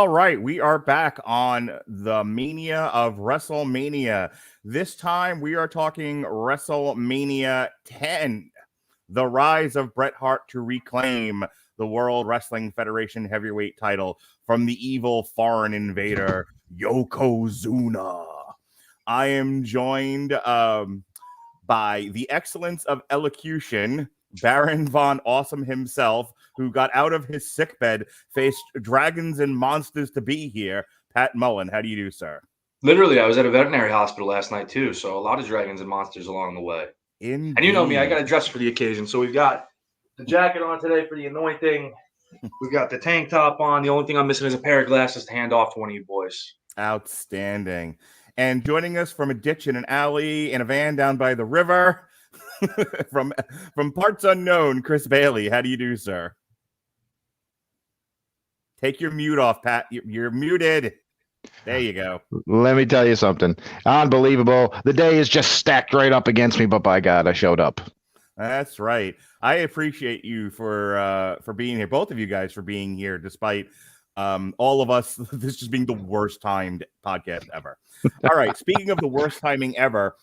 All right, we are back on the Mania of WrestleMania. This time we are talking WrestleMania 10, the rise of Bret Hart to reclaim the World Wrestling Federation heavyweight title from the evil foreign invader, Yokozuna. I am joined by the excellence of elocution, Baron Von Awesome himself, who got out of his sickbed, faced dragons and monsters to be here. Pat Mullin, how do you do, sir? Literally, I was at a veterinary hospital last night, too, so a lot of dragons and monsters along the way. Indeed. And you know me, I got to dress for the occasion. So we've got the jacket on today for the anointing. We've got the tank top on. The only thing I'm missing is a pair of glasses to hand off to one of you boys. Outstanding. And joining us from a ditch in an alley in a van down by the river, from parts unknown, Chris Bailey. How do you do, sir? Take your mute off, Pat. You're muted. There you go. Let me tell you something. Unbelievable. The day is just stacked right up against me, but by God, I showed up. That's right. I appreciate you for being here. Both of you guys for being here, despite all of us, this just being the worst timed podcast ever. All right. Speaking of the worst timing ever,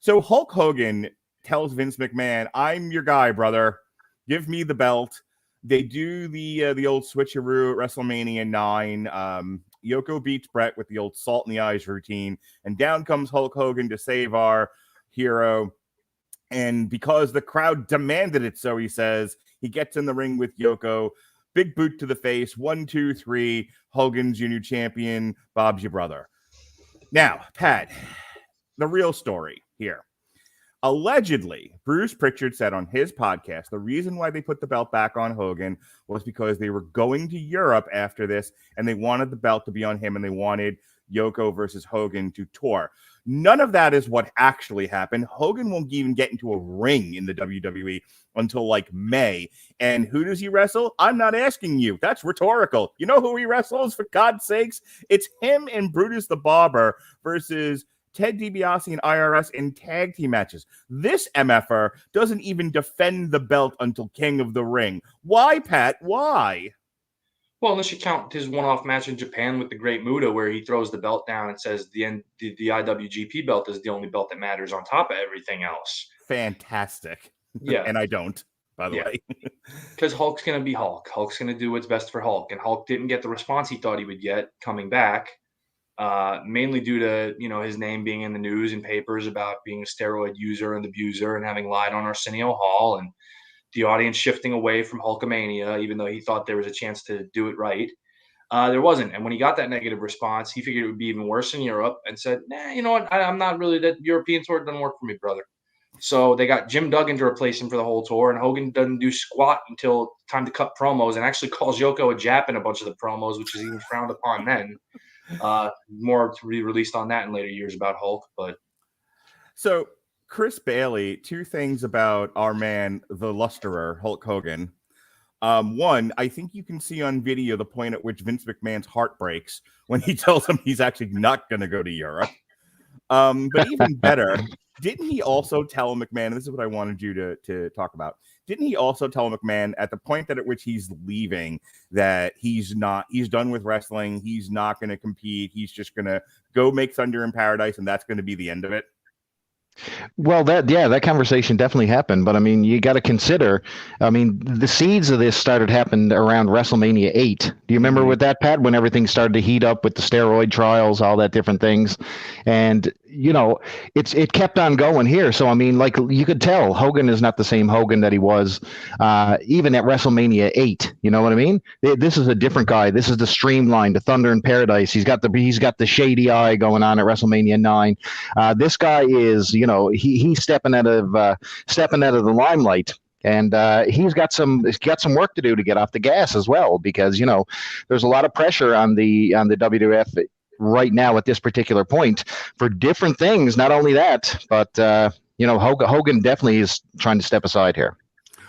so Hulk Hogan tells Vince McMahon, "I'm your guy, brother. Give me the belt." They do the old switcheroo at WrestleMania 9. Yoko beats Bret with the old salt in the eyes routine, and down comes Hulk Hogan to save our hero. And because the crowd demanded it, so he says, he gets in the ring with Yoko. Big boot to the face. 1, 2, 3. Hogan's your new champion. Bob's your brother. Now, Pat, the real story here. Allegedly, Bruce Pritchard said on his podcast, the reason why they put the belt back on Hogan was because they were going to Europe after this, and they wanted the belt to be on him, and they wanted Yoko versus Hogan to tour. None of that is what actually happened. Hogan won't even get into a ring in the WWE until like May. And who does he wrestle? I'm not asking you. That's rhetorical. You know who he wrestles, for God's sakes? It's him and Brutus the Barber versus Ted DiBiase and IRS in tag team matches. This MFR doesn't even defend the belt until King of the Ring. Why, Pat? Why? Well, unless you count his one-off match in Japan with the Great Muta, where he throws the belt down and says the IWGP belt is the only belt that matters on top of everything else. Fantastic. Yeah. And I don't, by the way. Because Hulk's going to be Hulk. Hulk's going to do what's best for Hulk. And Hulk didn't get the response he thought he would get coming back. Mainly due to, his name being in the news and papers about being a steroid user and abuser and having lied on Arsenio Hall, and the audience shifting away from Hulkamania, even though he thought there was a chance to do it right. There wasn't. And when he got that negative response, he figured it would be even worse in Europe and said, nah, you know what? I'm not really, that European tour doesn't work for me, brother. So they got Jim Duggan to replace him for the whole tour, and Hogan doesn't do squat until time to cut promos, and actually calls Yoko a Jap in a bunch of the promos, which is even frowned upon then. More to be released on that in later years about Hulk. But so Chris Bailey, two things about our man, the lusterer, Hulk Hogan. One, I think you can see on video the point at which Vince McMahon's heart breaks when he tells him he's actually not going to go to Europe. But even better, didn't he also tell McMahon, and this is what I wanted you to talk about, didn't he also tell McMahon at the point at which he's leaving that he's done with wrestling, he's not going to compete, he's just going to go make Thunder in Paradise, and that's going to be the end of it? Well, that conversation definitely happened, but I mean, you got to consider, the seeds of this started happening around WrestleMania 8. Do you remember with that, Pat, when everything started to heat up with the steroid trials, all that different things? And, it kept on going here. So, I mean, like you could tell Hogan is not the same Hogan that he was even at WrestleMania 8. You know what I mean? This is a different guy. This is the streamlined, the Thunder in Paradise. He's got the shady eye going on at WrestleMania 9. This guy is, he's stepping out of the limelight, and he's got some work to do to get off the gas as well, because there's a lot of pressure on the WWF right now at this particular point for different things. Not only that, but Hogan definitely is trying to step aside here,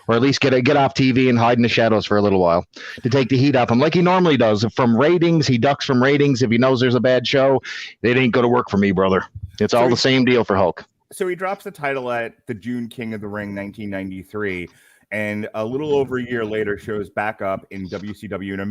or at least get off TV and hide in the shadows for a little while to take the heat off him, like he normally does. From ratings, he ducks from ratings. If he knows there's a bad show, it ain't going to work for me, brother. It's all the same deal for Hulk. So he drops the title at the June King of the Ring 1993, and a little over a year later shows back up in WCW and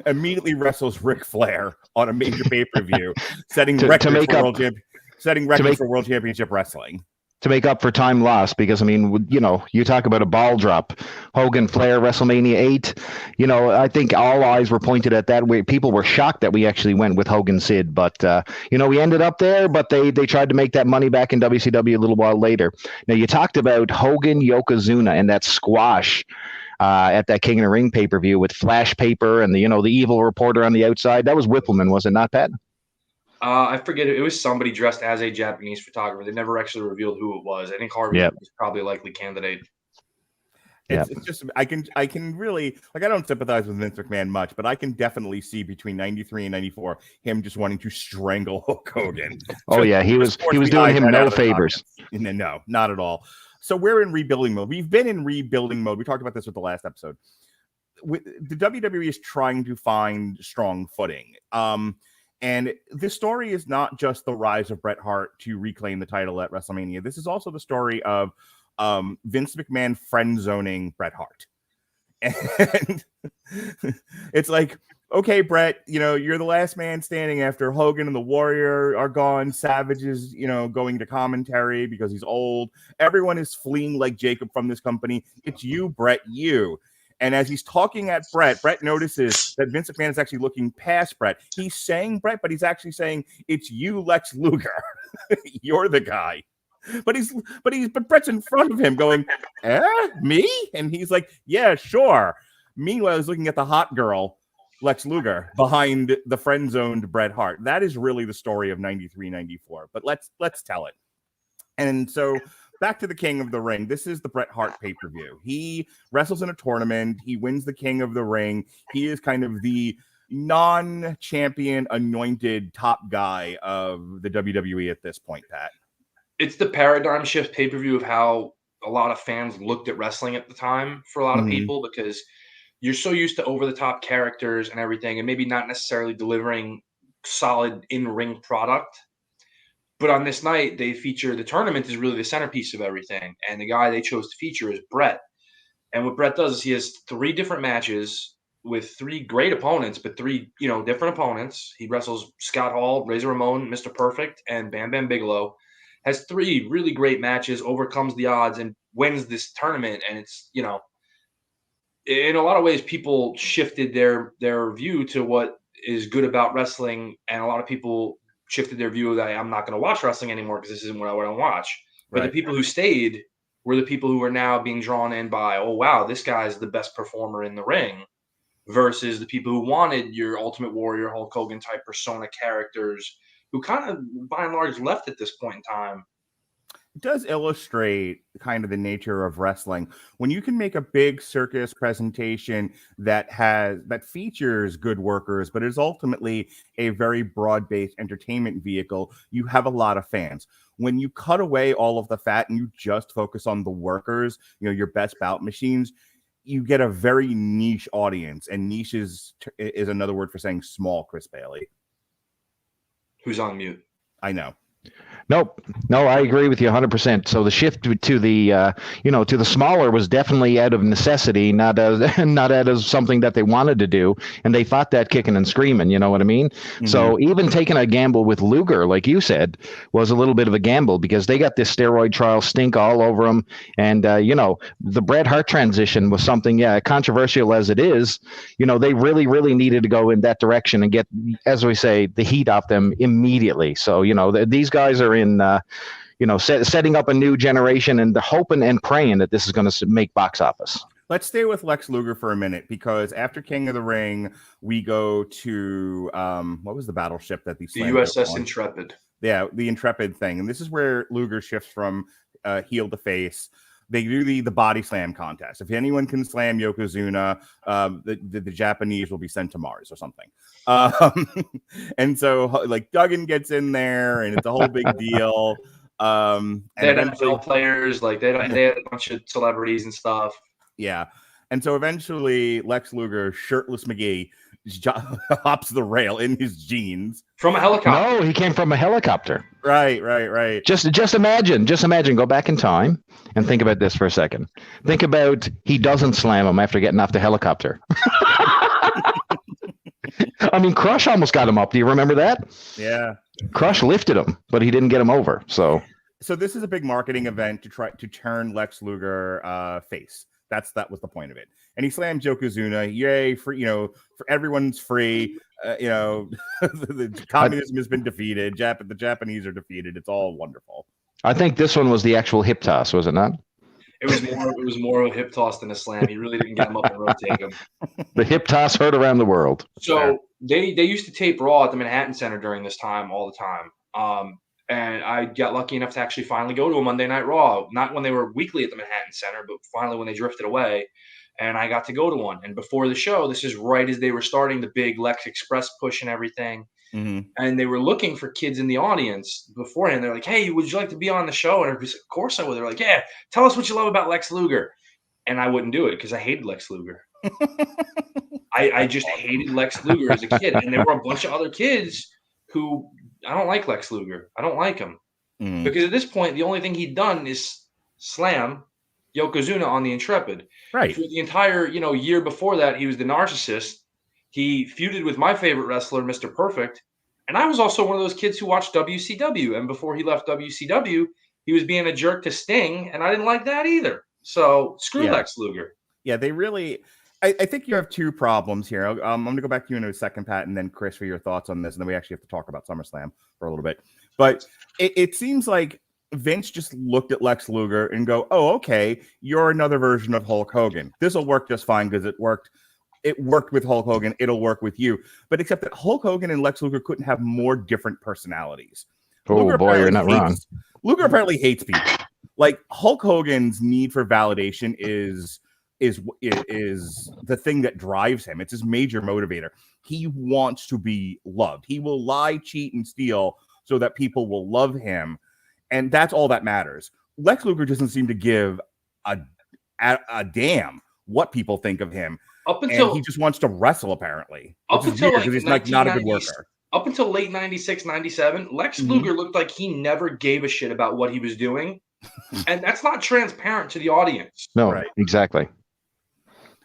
immediately wrestles Ric Flair on a major pay-per-view, setting records for World Championship Wrestling. To make up for time lost, because I mean, you talk about a ball drop, Hogan Flair WrestleMania 8. I think all eyes were pointed at that. People were shocked that we actually went with Hogan Sid, but we ended up there. But they tried to make that money back in WCW a little while later. Now you talked about Hogan Yokozuna and that squash at that King of the Ring pay-per-view with flash paper and the evil reporter on the outside. That was Whippleman, was it not, Pat? I forget. It was somebody dressed as a Japanese photographer. They never actually revealed who it was. I think Harvey was probably a likely candidate. It's just I can really, like, I don't sympathize with Vince McMahon much, but I can definitely see between 93 and 94 him just wanting to strangle Hulk Hogan. Oh yeah, he was doing him no favors. No, not at all. So we're in rebuilding mode. We've been in rebuilding mode. We talked about this with the last episode. The WWE is trying to find strong footing. And this story is not just the rise of Bret Hart to reclaim the title at WrestleMania. This is also the story of Vince McMahon friend zoning Bret Hart. And it's like, okay, Bret, you're the last man standing after Hogan and the Warrior are gone. Savage is, going to commentary because he's old. Everyone is fleeing like Jacob from this company. It's you, Bret, you. And as he's talking at Bret notices that Vince McMahon is actually looking past Bret. He's saying Bret, but he's actually saying, it's you, Lex Luger. You're the guy. But Bret's in front of him going, me? And he's like, yeah, sure. Meanwhile, he's looking at the hot girl, Lex Luger, behind the friend-zoned Bret Hart. That is really the story of 93, 94. But let's tell it. And so back to the King of the Ring. This is the Bret Hart pay-per-view. He wrestles in a tournament. He wins the King of the Ring. He is kind of the non-champion anointed top guy of the WWE at this point, Pat. It's the paradigm shift pay-per-view of how a lot of fans looked at wrestling at the time for a lot of people, because you're so used to over-the-top characters and everything, and maybe not necessarily delivering solid in-ring product. But on this night, they feature the tournament is really the centerpiece of everything. And the guy they chose to feature is Bret. And what Bret does is he has 3 different matches with 3 great opponents, but 3, different opponents. He wrestles Scott Hall, Razor Ramon, Mr. Perfect, and Bam Bam Bigelow. Has 3 really great matches, overcomes the odds, and wins this tournament. And it's, in a lot of ways, people shifted their view to what is good about wrestling. And a lot of people shifted their view that I'm not going to watch wrestling anymore because this isn't what I want to watch. But the people who stayed were the people who are now being drawn in by, oh, wow, this guy's the best performer in the ring, versus the people who wanted your Ultimate Warrior, Hulk Hogan type persona characters who kind of, by and large, left at this point in time. It does illustrate kind of the nature of wrestling. When you can make a big circus presentation that features good workers, but is ultimately a very broad-based entertainment vehicle, you have a lot of fans. When you cut away all of the fat and you just focus on the workers, your best bout machines, you get a very niche audience. And niche is another word for saying small, Chris Bailey. Who's on mute? I know. Nope. No, I agree with you 100%. So the shift to the, to the smaller was definitely out of necessity, not out of something that they wanted to do. And they fought that kicking and screaming, you know what I mean? Mm-hmm. So even taking a gamble with Luger, like you said, was a little bit of a gamble because they got this steroid trial stink all over them. And, the Bret Hart transition was something, controversial as it is, they really, really needed to go in that direction and get, as we say, the heat off them immediately. So, these guys are in, setting up a new generation, and they're hoping and praying that this is going to make box office. Let's stay with Lex Luger for a minute, because after King of the Ring, we go to what was the battleship that the USS Intrepid? Yeah, the Intrepid thing, and this is where Luger shifts from heel to face. They do the body slam contest. If anyone can slam Yokozuna, the Japanese will be sent to Mars or something. And so like Duggan gets in there, and it's a whole big deal. And they had NFL players, like they had a bunch of celebrities and stuff. Yeah. And so eventually Lex Luger, shirtless McGee, hops the rail in his jeans from a helicopter. No, he came from a helicopter. Right. Just imagine. Go back in time and think about this for a second. Think about he doesn't slam him after getting off the helicopter. I mean, Crush almost got him up. Do you remember that? Yeah. Crush lifted him, but he didn't get him over. So this is a big marketing event to try to turn Lex Luger face. That was the point of it. And he slams Yokozuna. Yay, for everyone's free. The communism has been defeated. The Japanese are defeated. It's all wonderful. I think this one was the actual hip toss, was it not? It was more of a hip toss than a slam. He really didn't get him up and rotate him. The hip toss heard around the world. So they used to tape Raw at the Manhattan Center during this time all the time. And I got lucky enough to actually finally go to a Monday Night Raw, not when they were weekly at the Manhattan Center, but finally when they drifted away. And I got to go to one. And before the show, this is right as they were starting the big Lex Express push and everything. Mm-hmm. And they were looking for kids in the audience beforehand. They're like, "Hey, would you like to be on the show?" And everybody's like, "Of course I would." They're like, "Yeah, tell us what you love about Lex Luger." And I wouldn't do it because I hated Lex Luger. I just hated Lex Luger as a kid. And there were a bunch of other kids who I don't like Lex Luger. I don't like him. Mm-hmm. Because at this point, the only thing he'd done is slam Yokozuna on the Intrepid. Right. For the entire, year before that, he was the narcissist. He feuded with my favorite wrestler, Mr. Perfect. And I was also one of those kids who watched WCW. And before he left WCW, he was being a jerk to Sting. And I didn't like that either. So screw Lex Luger. Yeah, they really... I think you have two problems here. I'm going to go back to you in a second, Pat, and then Chris for your thoughts on this. And then we actually have to talk about SummerSlam for a little bit. But it seems like Vince just looked at Lex Luger and go, "Oh, okay, you're another version of Hulk Hogan. This will work just fine because it worked. It worked with Hulk Hogan. It'll work with you." But except that Hulk Hogan and Lex Luger couldn't have more different personalities. Oh, boy, you're not wrong. Luger apparently hates people. Like Hulk Hogan's need for validation is the thing that drives him. It's his major motivator. He wants to be loved. He will lie, cheat, and steal so that people will love him. And that's all that matters. Lex Luger doesn't seem to give a damn what people think of him. And he just wants to wrestle, apparently. Which is weird because he's like not a good worker. Up until late 96, 97, Lex Luger looked like he never gave a shit about what he was doing. And that's not transparent to the audience. No, right. Exactly.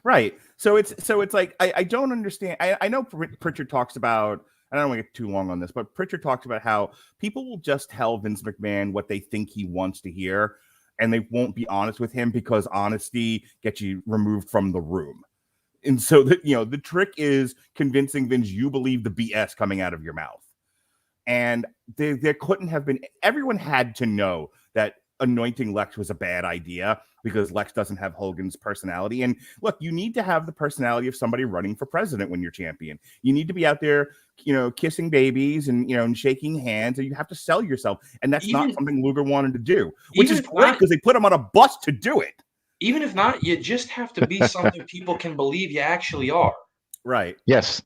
Right. So it's like I don't understand. I know Pritchard talks about, I don't want to get too long on this, but Pritchard talks about how people will just tell Vince McMahon what they think he wants to hear, and they won't be honest with him because honesty gets you removed from the room. And so the trick is convincing Vince you believe the BS coming out of your mouth. And there couldn't have been, everyone had to know that anointing Lex was a bad idea because Lex doesn't have Hogan's personality. And look, you need to have the personality of somebody running for president when you're champion. You need to be out there, kissing babies and, and shaking hands, and you have to sell yourself. And that's not something Luger wanted to do, which is great because they put him on a bus to do it. Even if not, you just have to be something people can believe you actually are. Right. Yes.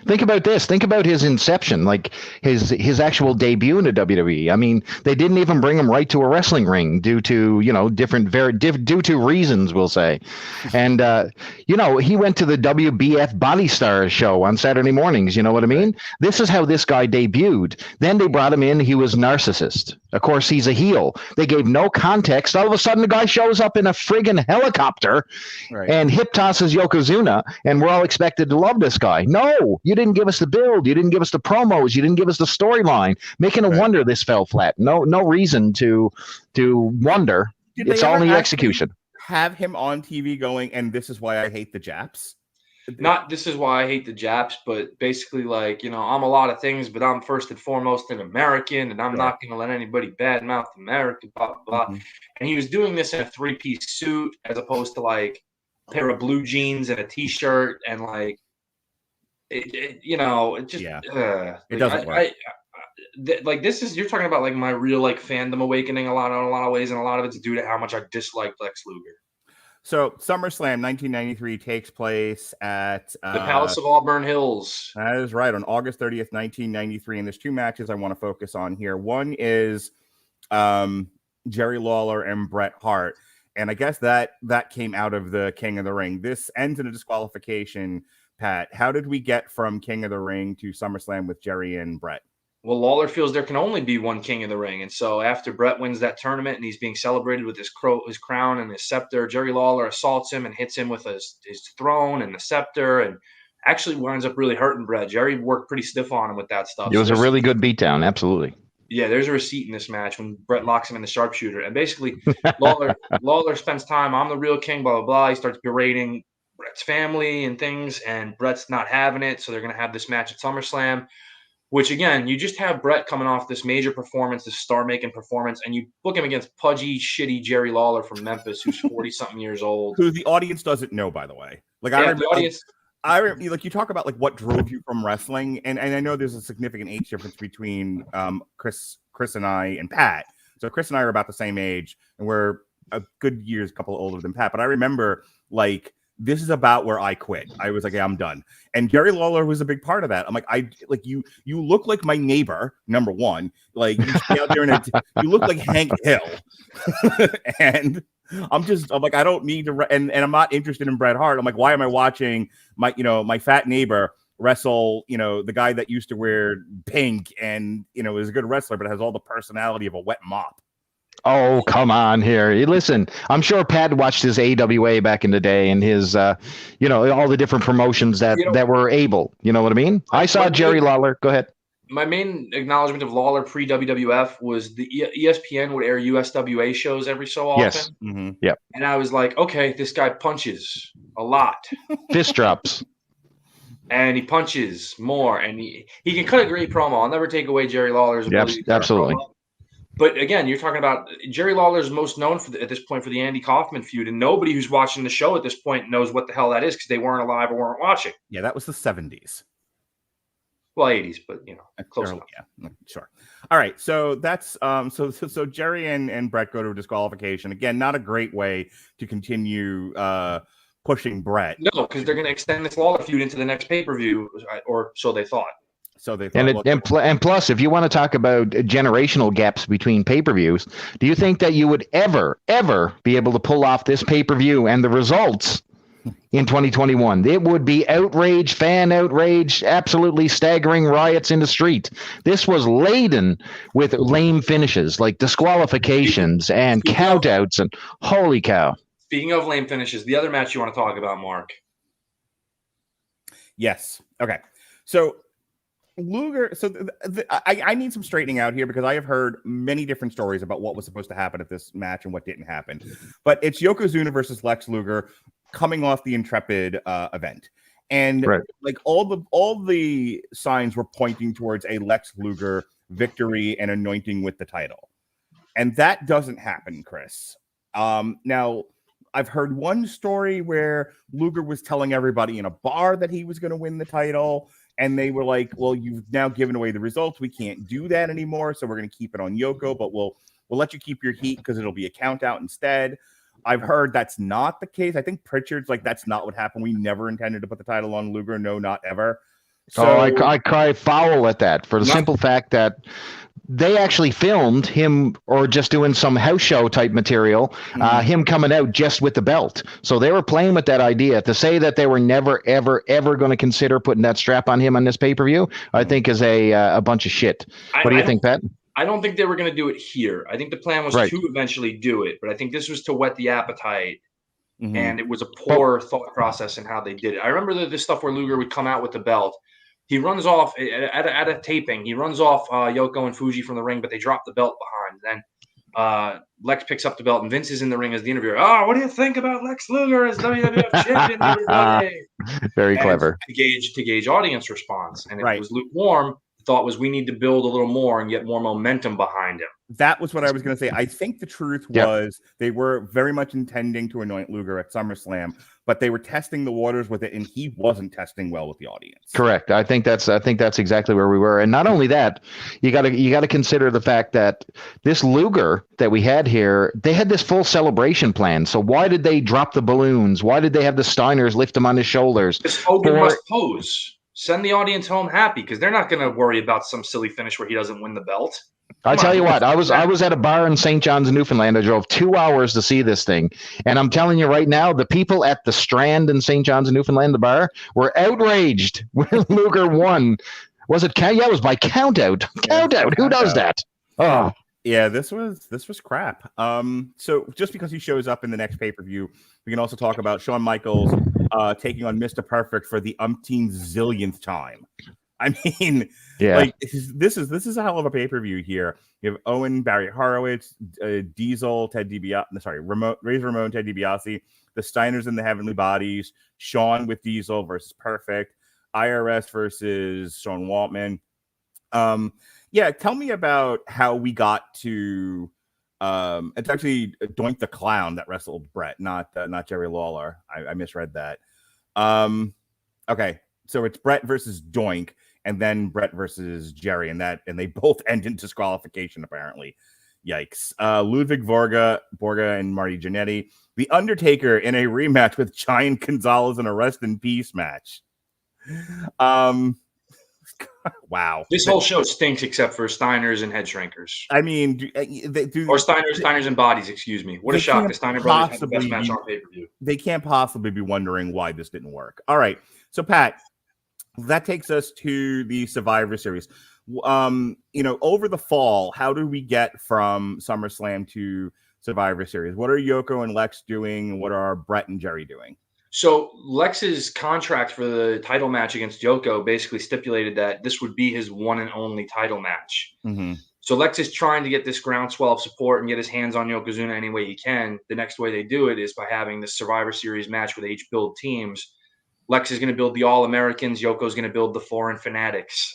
Think about this. Think about his inception, like his actual debut in the WWE. I mean, they didn't even bring him right to a wrestling ring due to, due to reasons, we'll say. And, he went to the WBF Body Stars show on Saturday mornings. You know what I mean? This is how this guy debuted. Then they brought him in. He was narcissist. Of course, he's a heel. They gave no context. All of a sudden, the guy shows up in a friggin' helicopter and hip tosses Yokozuna, and we're all expected to love this guy. No, you didn't give us the build. You didn't give us the promos. You didn't give us the storyline. Making a wonder this fell flat. No reason to wonder. It's all in the execution. Have him on TV going, and this is why I hate the Japs. Not this is why I hate the Japs, but basically I'm a lot of things, but I'm first and foremost an American, and I'm not going to let anybody badmouth America, blah, blah, blah. Mm-hmm. And he was doing this in a 3-piece suit as opposed to a pair of blue jeans and a T-shirt, and it doesn't work. This is, you're talking about my real fandom awakening in a lot of ways, and a lot of it's due to how much I dislike Lex Luger. So SummerSlam 1993 takes place at the Palace of Auburn Hills. That is right, on August 30th, 1993. And there's two matches I want to focus on here. One is Jerry Lawler and Bret Hart. And I guess that came out of the King of the Ring. This ends in a disqualification Pat, how did we get from King of the Ring to SummerSlam with Jerry and Bret? Well, Lawler feels there can only be one King of the Ring. And so after Bret wins that tournament and he's being celebrated with his crown and his scepter, Jerry Lawler assaults him and hits him with his throne and the scepter, and actually winds up really hurting Bret. Jerry worked pretty stiff on him with that stuff. It was a really good beatdown. Absolutely. Yeah, there's a receipt in this match when Bret locks him in the sharpshooter. And basically, Lawler spends time, I'm the real king, blah, blah, blah. He starts berating Bret's family and things, and Bret's not having it. So they're going to have this match at SummerSlam, which, again, you just have Bret coming off this major performance, this star-making performance, and you book him against pudgy, shitty Jerry Lawler from Memphis, who's 40-something years old. Who the audience doesn't know, by the way. Like, yeah, the audience – like you talk about like what drove you from wrestling, and I know there's a significant age difference between Chris and I and Pat. So Chris and I are about the same age, and we're a good years, couple older than Pat. But I remember like this is about where I quit. I was like, yeah, I'm done. And Jerry Lawler was a big part of that. I'm like, you look like my neighbor, number one. Like you stay out there and you look like Hank Hill, and I'm like, I don't need to, and I'm not interested in Bret Hart. I'm like, why am I watching my fat neighbor wrestle, the guy that used to wear pink and, is a good wrestler, but has all the personality of a wet mop. Oh, come on here. Listen, I'm sure Pat watched his AWA back in the day and his, all the different promotions that were able, you know what I mean? I saw Jerry Lawler. Go ahead. My main acknowledgement of Lawler pre-WWF was the ESPN would air USWA shows every so often. Yes. Mm-hmm. Yep. And I was like, okay, this guy punches a lot. Fist drops. And he punches more. And he can cut a great promo. I'll never take away Jerry Lawler's ability to absolutely. But again, you're talking about Jerry Lawler's most known at this point for the Andy Kaufman feud. And nobody who's watching the show at this point knows what the hell that is because they weren't alive or weren't watching. Yeah, that was the 70s. Well, 80s, but close enough. Yeah, sure. All right, so that's so Jerry and Bret go to a disqualification. Again, not a great way to continue pushing Bret. No, because they're going to extend this Lawler feud into the next pay-per-view, or so they thought. And plus, if you want to talk about generational gaps between pay-per-views, do you think that you would ever be able to pull off this pay-per-view and the results in 2021? It would be outrage, fan outrage, absolutely staggering riots in the street. This was laden with lame finishes like disqualifications and countouts, and holy cow. Speaking of lame finishes, the other match you want to talk about, Mark? Yes. Okay. So Luger, I need some straightening out here because I have heard many different stories about what was supposed to happen at this match and what didn't happen. But it's Yokozuna versus Lex Luger coming off the Intrepid event. And like all the signs were pointing towards a Lex Luger victory and anointing with the title. And that doesn't happen, Chris. Now, I've heard one story where Luger was telling everybody in a bar that he was going to win the title. And they were like, well, you've now given away the results. We can't do that anymore. So we're going to keep it on Yoko, but we'll let you keep your heat because it'll be a count out instead. I've heard that's not the case. I think Pritchard's like, that's not what happened. We never intended to put the title on Luger. No, not ever. So I cry foul at that for the simple fact that they actually filmed him or just doing some house show type material, him coming out just with the belt. So they were playing with that idea. To say that they were never, ever, ever going to consider putting that strap on him on this pay-per-view, I think is a bunch of shit. What do you think, Pat? I don't think they were going to do it here. I think the plan was to eventually do it, but I think this was to whet the appetite. Mm-hmm. And it was a poor thought process in how they did it. I remember this stuff where Luger would come out with the belt. He runs off at a taping. He runs off Yoko and Fuji from the ring, but they drop the belt behind. Then Lex picks up the belt, and Vince is in the ring as the interviewer. Oh, what do you think about Lex Luger as WWF champion? Everybody? Very clever. To gauge audience response. And if it was lukewarm, the thought was we need to build a little more and get more momentum behind him. That was what I was going to say. I think the truth was they were very much intending to anoint Luger at SummerSlam, but they were testing the waters with it, and he wasn't testing well with the audience. Correct. I think that's exactly where we were. And not only that, you got to consider the fact that this Luger that we had here, they had this full celebration plan. So why did they drop the balloons? Why did they have the Steiners lift him on his shoulders? This Hogan must pose. Send the audience home happy because they're not going to worry about some silly finish where he doesn't win the belt. I tell you what, I was at a bar in St. John's, Newfoundland. I drove 2 hours to see this thing, and I'm telling you right now, the people at the Strand in St. John's, Newfoundland, the bar, were outraged when Luger won. Was it count? Yeah, it was by count out. Count out. Who does that? Oh, yeah. This was crap. So just because he shows up in the next pay-per-view, we can also talk about Shawn Michaels taking on Mr. Perfect for the umpteenth zillionth time. I mean, like this is a hell of a pay-per-view here. You have Owen, Barry Horowitz, Diesel, Ted DiBiase, Razor Ramon, Ted DiBiase, the Steiners and the Heavenly Bodies, Shawn with Diesel versus Perfect, IRS versus Sean Waltman. Tell me about how we got to it's actually Doink the Clown that wrestled Bret, not Jerry Lawler. I misread that. Okay, so it's Bret versus Doink, and then Bret versus Jerry, and they both end in disqualification, apparently. Yikes. Ludwig Borga and Marty Jannetty. The Undertaker in a rematch with Giant Gonzalez in a Rest in Peace match. Wow. This whole show stinks except for Steiners and Head Shrinkers. I mean, or Steiners and Bodies, excuse me. What a shock. The Steiner brothers had the best match on pay-per-view. They can't possibly be wondering why this didn't work. All right. So, Pat, that takes us to the Survivor Series. Over the fall, how do we get from SummerSlam to Survivor Series? What are Yoko and Lex doing? What are Bret and Jerry doing? So Lex's contract for the title match against Yoko basically stipulated that this would be his one and only title match. Mm-hmm. So Lex is trying to get this groundswell of support and get his hands on Yokozuna any way he can. The next way they do it is by having the Survivor Series match where they each build teams. Lex is going to build the All-Americans. Yoko's going to build the Foreign Fanatics.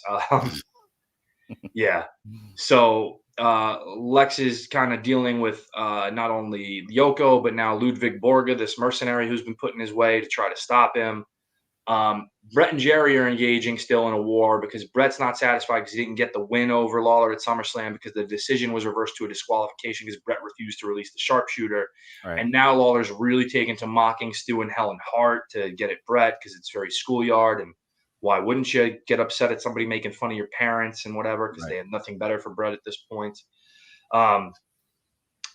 Yeah. So Lex is kind of dealing with not only Yoko, but now Ludwig Borga, this mercenary who's been put in his way to try to stop him. Bret and Jerry are engaging still in a war because Bret's not satisfied because he didn't get the win over Lawler at SummerSlam because the decision was reversed to a disqualification because Bret refused to release the sharpshooter. Right. And now Lawler's really taken to mocking Stu and Helen Hart to get at Bret because it's very schoolyard. And why wouldn't you get upset at somebody making fun of your parents and whatever because they had nothing better for Bret at this point.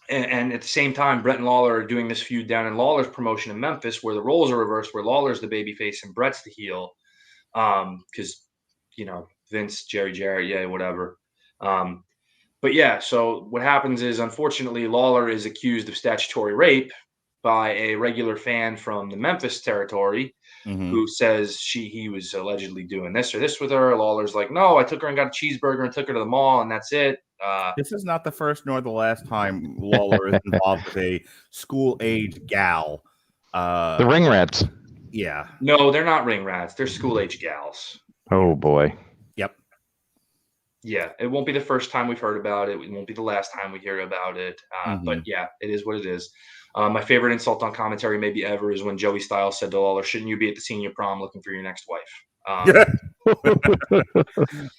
And at the same time, Bret and Lawler are doing this feud down in Lawler's promotion in Memphis where the roles are reversed, where Lawler's the babyface and Bret's the heel. Because, Vince, Jerry Jarrett, yeah, whatever. But yeah, so what happens is, unfortunately, Lawler is accused of statutory rape by a regular fan from the Memphis territory who says he was allegedly doing this or this with her. Lawler's like, no, I took her and got a cheeseburger and took her to the mall and that's it. This is not the first nor the last time Lawler is involved with a school-age gal. The ring rats. Yeah. No, they're not ring rats. They're school-age gals. Oh, boy. Yep. Yeah, it won't be the first time we've heard about it. It won't be the last time we hear about it. But yeah, it is what it is. My favorite insult on commentary maybe ever is when Joey Styles said to Lawler, shouldn't you be at the senior prom looking for your next wife?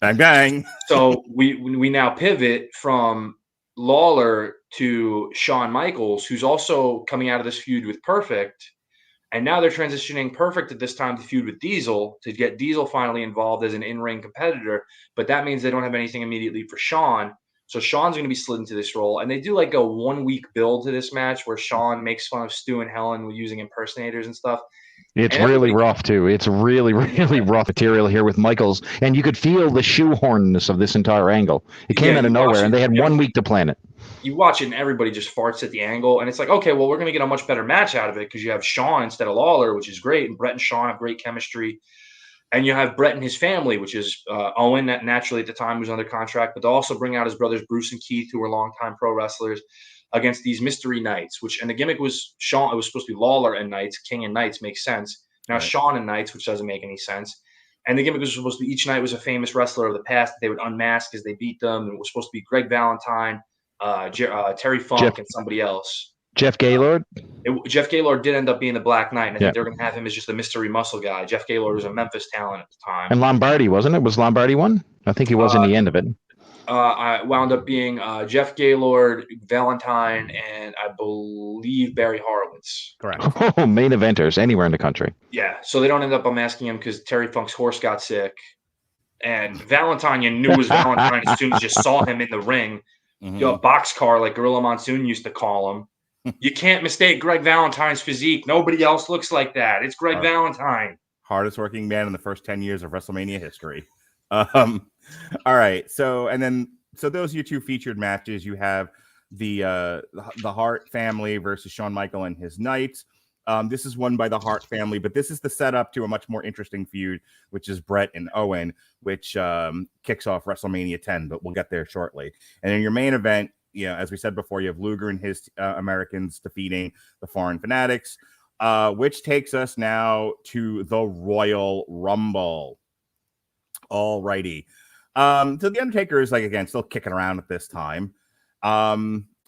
Bang, bang. So we now pivot from Lawler to Shawn Michaels, who's also coming out of this feud with Perfect. And now they're transitioning Perfect at this time to feud with Diesel to get Diesel finally involved as an in-ring competitor. But that means they don't have anything immediately for Shawn. So Shawn's going to be slid into this role. And they do like a 1 week build to this match where Shawn makes fun of Stu and Helen using impersonators and stuff. It's really rough, too. It's really, really rough material here with Michaels. And you could feel the shoehornness of this entire angle. It came out of nowhere, and they had 1 week to plan it. You watch it, and everybody just farts at the angle. And it's like, okay, well, we're going to get a much better match out of it because you have Shawn instead of Lawler, which is great. And Bret and Shawn have great chemistry. And you have Bret and his family, which is Owen, that naturally at the time was under contract. But they'll also bring out his brothers Bruce and Keith, who were longtime pro wrestlers, against these mystery knights, and the gimmick was Shawn. It was supposed to be Lawler and Knights. King and Knights makes sense. Now right. Shawn and Knights, which doesn't make any sense. And the gimmick was supposed to be each night was a famous wrestler of the past that they would unmask as they beat them. And it was supposed to be Greg Valentine, Terry Funk, and somebody else. Jeff Gaylord? Jeff Gaylord did end up being the Black Knight. And I think they're going to have him as just a mystery muscle guy. Jeff Gaylord was a Memphis talent at the time. And Lombardi, wasn't it? Was Lombardi one? I think he was in the end of it. I wound up being Jeff Gaylord, Valentine, and I believe Barry Horowitz. Correct. Oh, main eventers anywhere in the country. Yeah, so they don't end up unmasking him because Terry Funk's horse got sick. And Valentine, you knew was Valentine as soon as you saw him in the ring. Mhm. Your boxcar, like Gorilla Monsoon used to call him. You can't mistake Greg Valentine's physique. Nobody else looks like that. It's Greg Valentine. Hardest working man in the first 10 years of WrestleMania history. All right. So those are your two featured matches. You have the Hart family versus Shawn Michaels and his Knights. This is won by the Hart family, but this is the setup to a much more interesting feud, which is Bret and Owen, which kicks off WrestleMania 10, but we'll get there shortly. And in your main event, as we said before, you have Luger and his Americans defeating the Foreign Fanatics, which takes us now to the Royal Rumble. All righty. So the Undertaker is still kicking around at this time.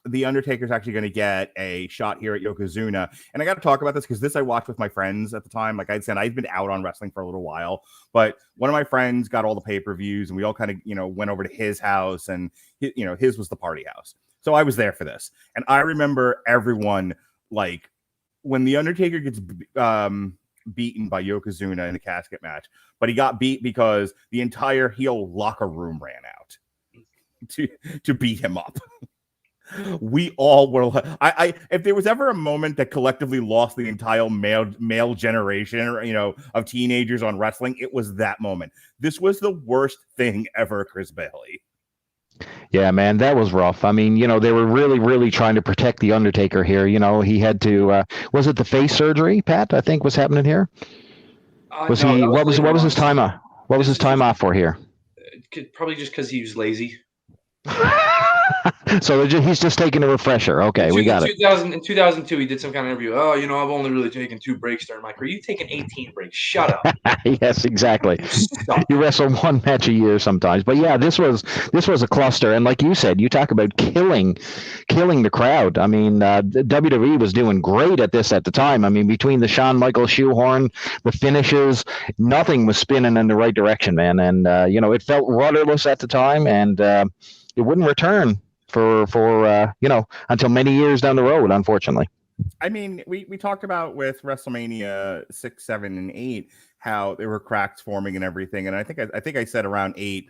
The Undertaker is actually going to get a shot here at Yokozuna. And I got to talk about this because this I watched with my friends at the time. Like I said, I've been out on wrestling for a little while, but one of my friends got all the pay-per-views and we all kind of, went over to his house and, his was the party house. So I was there for this. And I remember everyone, like, when the Undertaker gets beaten by Yokozuna in a casket match, but he got beat because the entire heel locker room ran out to beat him up. We all were. If there was ever a moment that collectively lost the entire male generation, of teenagers on wrestling, it was that moment. This was the worst thing ever, Chris Bailey. Yeah, man, that was rough. I mean, they were really, really trying to protect the Undertaker here. He had to. Was it the face surgery, Pat? I think was happening here. Was no, he? What was his time? What was his time off for here? Probably just because he was lazy. So he's just taking a refresher. Okay, we got it. In 2002, he did some kind of interview. Oh, I've only really taken 2 breaks during my career. You've taken 18 breaks. Shut up. Yes, exactly. You wrestle one match a year sometimes. But yeah, this was a cluster. And like you said, you talk about killing the crowd. I mean, WWE was doing great at this at the time. I mean, between the Shawn Michaels shoehorn, the finishes, nothing was spinning in the right direction, man. And, it felt rudderless at the time, and it wouldn't return for until many years down the road, unfortunately. I mean, we talked about with WrestleMania 6, 7, and 8 how there were cracks forming and everything, and I think I said around 8,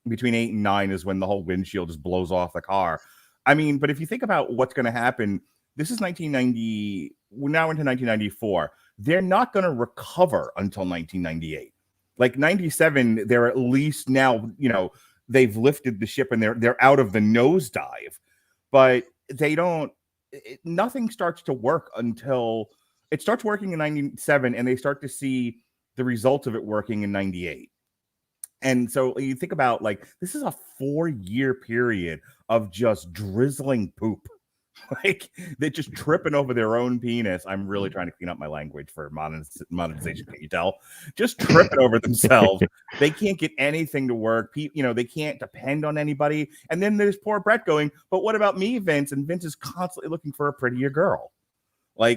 between 8 and 9 is when the whole windshield just blows off the car. I mean, but if you think about what's going to happen, this is 1990. We're now into 1994. They're not going to recover until 1998. Like 97, they're at least now, they've lifted the ship and they're out of the nosedive, but they don't. Nothing starts to work until it starts working in 97, and they start to see the results of it working in 98. And so you think about this is a 4-year period of just drizzling poop. They're just tripping over their own penis. I'm really trying to clean up my language for monetization. Can you tell? Just tripping over themselves. They can't get anything to work. They can't depend on anybody. And then there's poor Bret going, but what about me, Vince? And Vince is constantly looking for a prettier girl.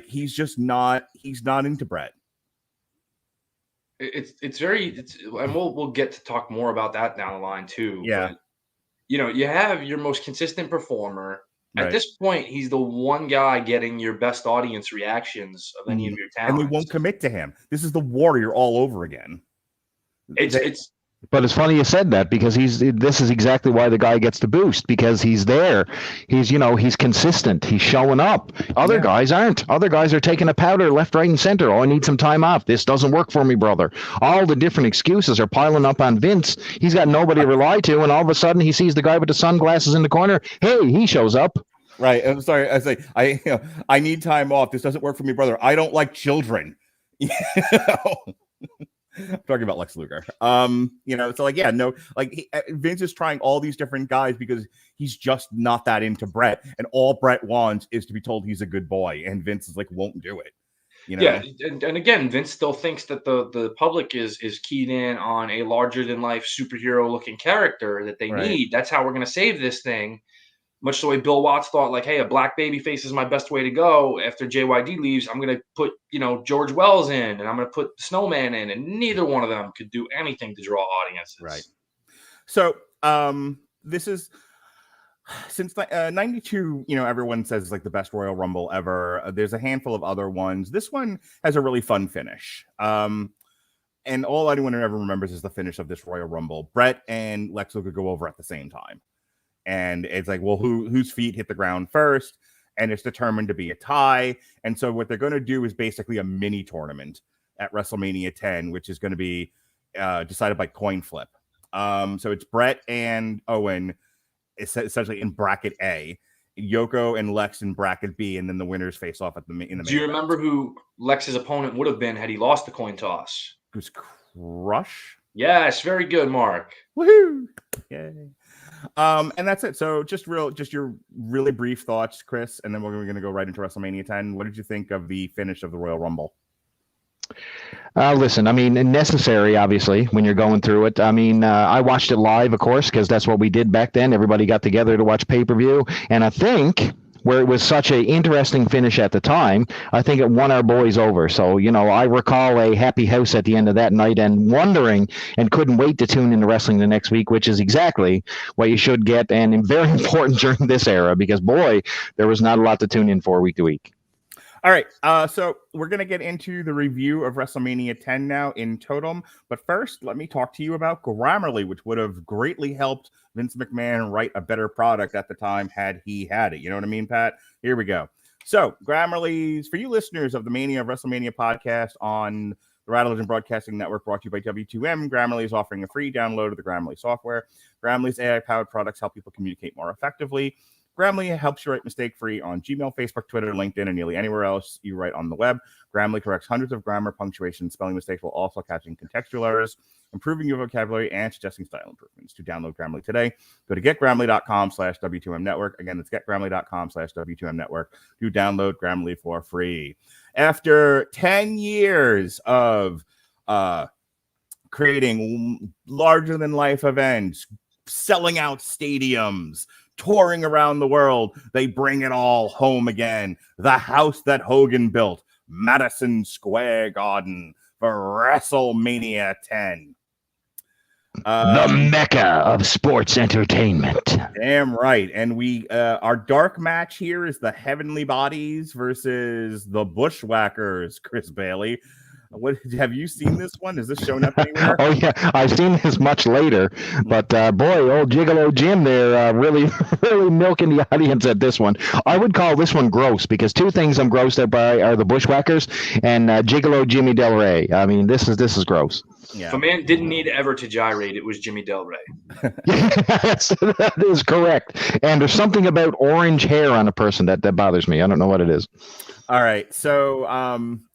He's not into Bret. And we'll get to talk more about that down the line too. Yeah. But, you have your most consistent performer. Right. At this point, he's the one guy getting your best audience reactions of any of your talents. And they won't commit to him. This is the Warrior all over again. But it's funny you said that, because this is exactly why the guy gets the boost, because he's there. He's consistent. He's showing up. Other guys aren't. Other guys are taking a powder left, right, and center. Oh, I need some time off. This doesn't work for me, brother. All the different excuses are piling up on Vince. He's got nobody to rely to, and all of a sudden he sees the guy with the sunglasses in the corner. Hey, he shows up. Right. I'm sorry. I say I need time off. This doesn't work for me, brother. I don't like children. I'm talking about Lex Luger. Vince is trying all these different guys because he's just not that into Bret, and all Bret wants is to be told he's a good boy, and Vince is won't do it. Yeah, and again, Vince still thinks that the public is keyed in on a larger than life superhero looking character that they need. That's how we're going to save this thing. Much the way Bill Watts thought, hey, a black baby face is my best way to go. After JYD leaves, I'm going to put, George Wells in, and I'm going to put Snowman in, and neither one of them could do anything to draw audiences. Right. So this is since 92, everyone says the best Royal Rumble ever. There's a handful of other ones. This one has a really fun finish. And all anyone ever remembers is the finish of this Royal Rumble. Bret and Lex Luger go over at the same time. And it's like, well, whose feet hit the ground first? And it's determined to be a tie. And so what they're going to do is basically a mini tournament at WrestleMania 10, which is going to be decided by coin flip. So it's Bret and Owen essentially in bracket A, Yoko and Lex in bracket B, and then the winners face off in the main Do you remember event. who Lex's opponent would have been had he lost the coin toss? It was Crush. Yes, very good, Mark. Woohoo! Yay. And that's it. So just your really brief thoughts, Chris, and then we're going to go right into WrestleMania 10. What did you think of the finish of the Royal Rumble? Listen, I mean, necessary, obviously, when you're going through it. I mean, I watched it live, of course, because that's what we did back then. Everybody got together to watch pay-per-view. And I think where it was such an interesting finish at the time, I think it won our boys over. So, I recall a happy house at the end of that night and wondering and couldn't wait to tune into wrestling the next week, which is exactly what you should get and very important during this era because, boy, there was not a lot to tune in for week to week. All right, so we're going to get into the review of WrestleMania 10 now in totem. But first, let me talk to you about Grammarly, which would have greatly helped Vince McMahon write a better product at the time had he had it. You know what I mean, Pat? Here we go. So Grammarly's, for you listeners of the Mania of WrestleMania podcast on the Radulich and Broadcasting Network brought to you by W2M, Grammarly is offering a free download of the Grammarly software. Grammarly's AI-powered products help people communicate more effectively. Grammarly helps you write mistake-free on Gmail, Facebook, Twitter, LinkedIn, and nearly anywhere else you write on the web. Grammarly corrects hundreds of grammar, punctuation, and spelling mistakes while also catching contextual errors, improving your vocabulary, and suggesting style improvements. To download Grammarly today, go to getgrammarly.com/W2M Network. Again, it's getgrammarly.com/W2M Network. To download Grammarly for free. After 10 years of creating larger-than-life events, selling out stadiums, touring around the world, they bring it all home again. The house that Hogan built, Madison Square Garden, for WrestleMania 10. The Mecca of sports entertainment. Damn right. And we our dark match here is the Heavenly Bodies versus the Bushwhackers, Chris Bailey. What have you seen this one? Is this shown up anywhere? Oh yeah, I've seen this much later, but boy, old Gigolo Jim there really milking the audience at this one. I would call this one gross because two things I'm grossed out by are the Bushwhackers and Gigolo Jimmy Del Rey. I mean, this is gross. Yeah. If a man didn't need ever to gyrate, it was Jimmy Del Rey. Yes, that is correct. And there's something about orange hair on a person that bothers me. I don't know what it is. All right, so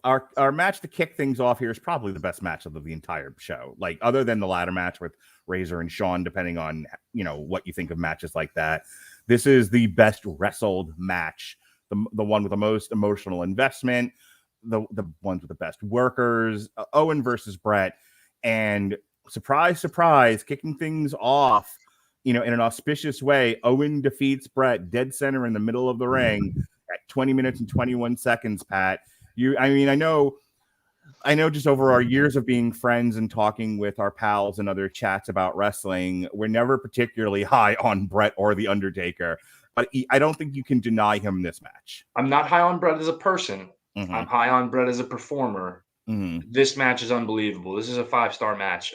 our match to kick things off here is probably the best match of the entire show. Like other than the ladder match with Razor and Shawn, depending on what you think of matches like that, this is the best wrestled match. The one with the most emotional investment, the ones with the best workers. Owen versus Bret, and surprise, surprise, kicking things off. In an auspicious way, Owen defeats Bret dead center in the middle of the ring. At 20 minutes and 21 seconds, Pat. I know just over our years of being friends and talking with our pals and other chats about wrestling, we're never particularly high on Bret or The Undertaker, but I don't think you can deny him this match. I'm not high on Bret as a person. Mm-hmm. I'm high on Bret as a performer. Mm-hmm. This match is unbelievable. This is a 5-star match.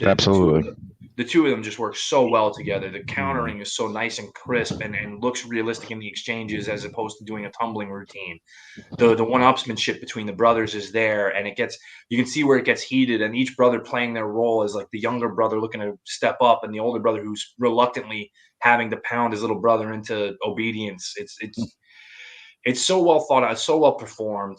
Absolutely. The two of them just work so well together. The countering is so nice and crisp and looks realistic in the exchanges as opposed to doing a tumbling routine. The one-upsmanship between the brothers is there, and you can see where it gets heated, and each brother playing their role as like the younger brother looking to step up and the older brother who's reluctantly having to pound his little brother into obedience. It's so well thought out, so well performed.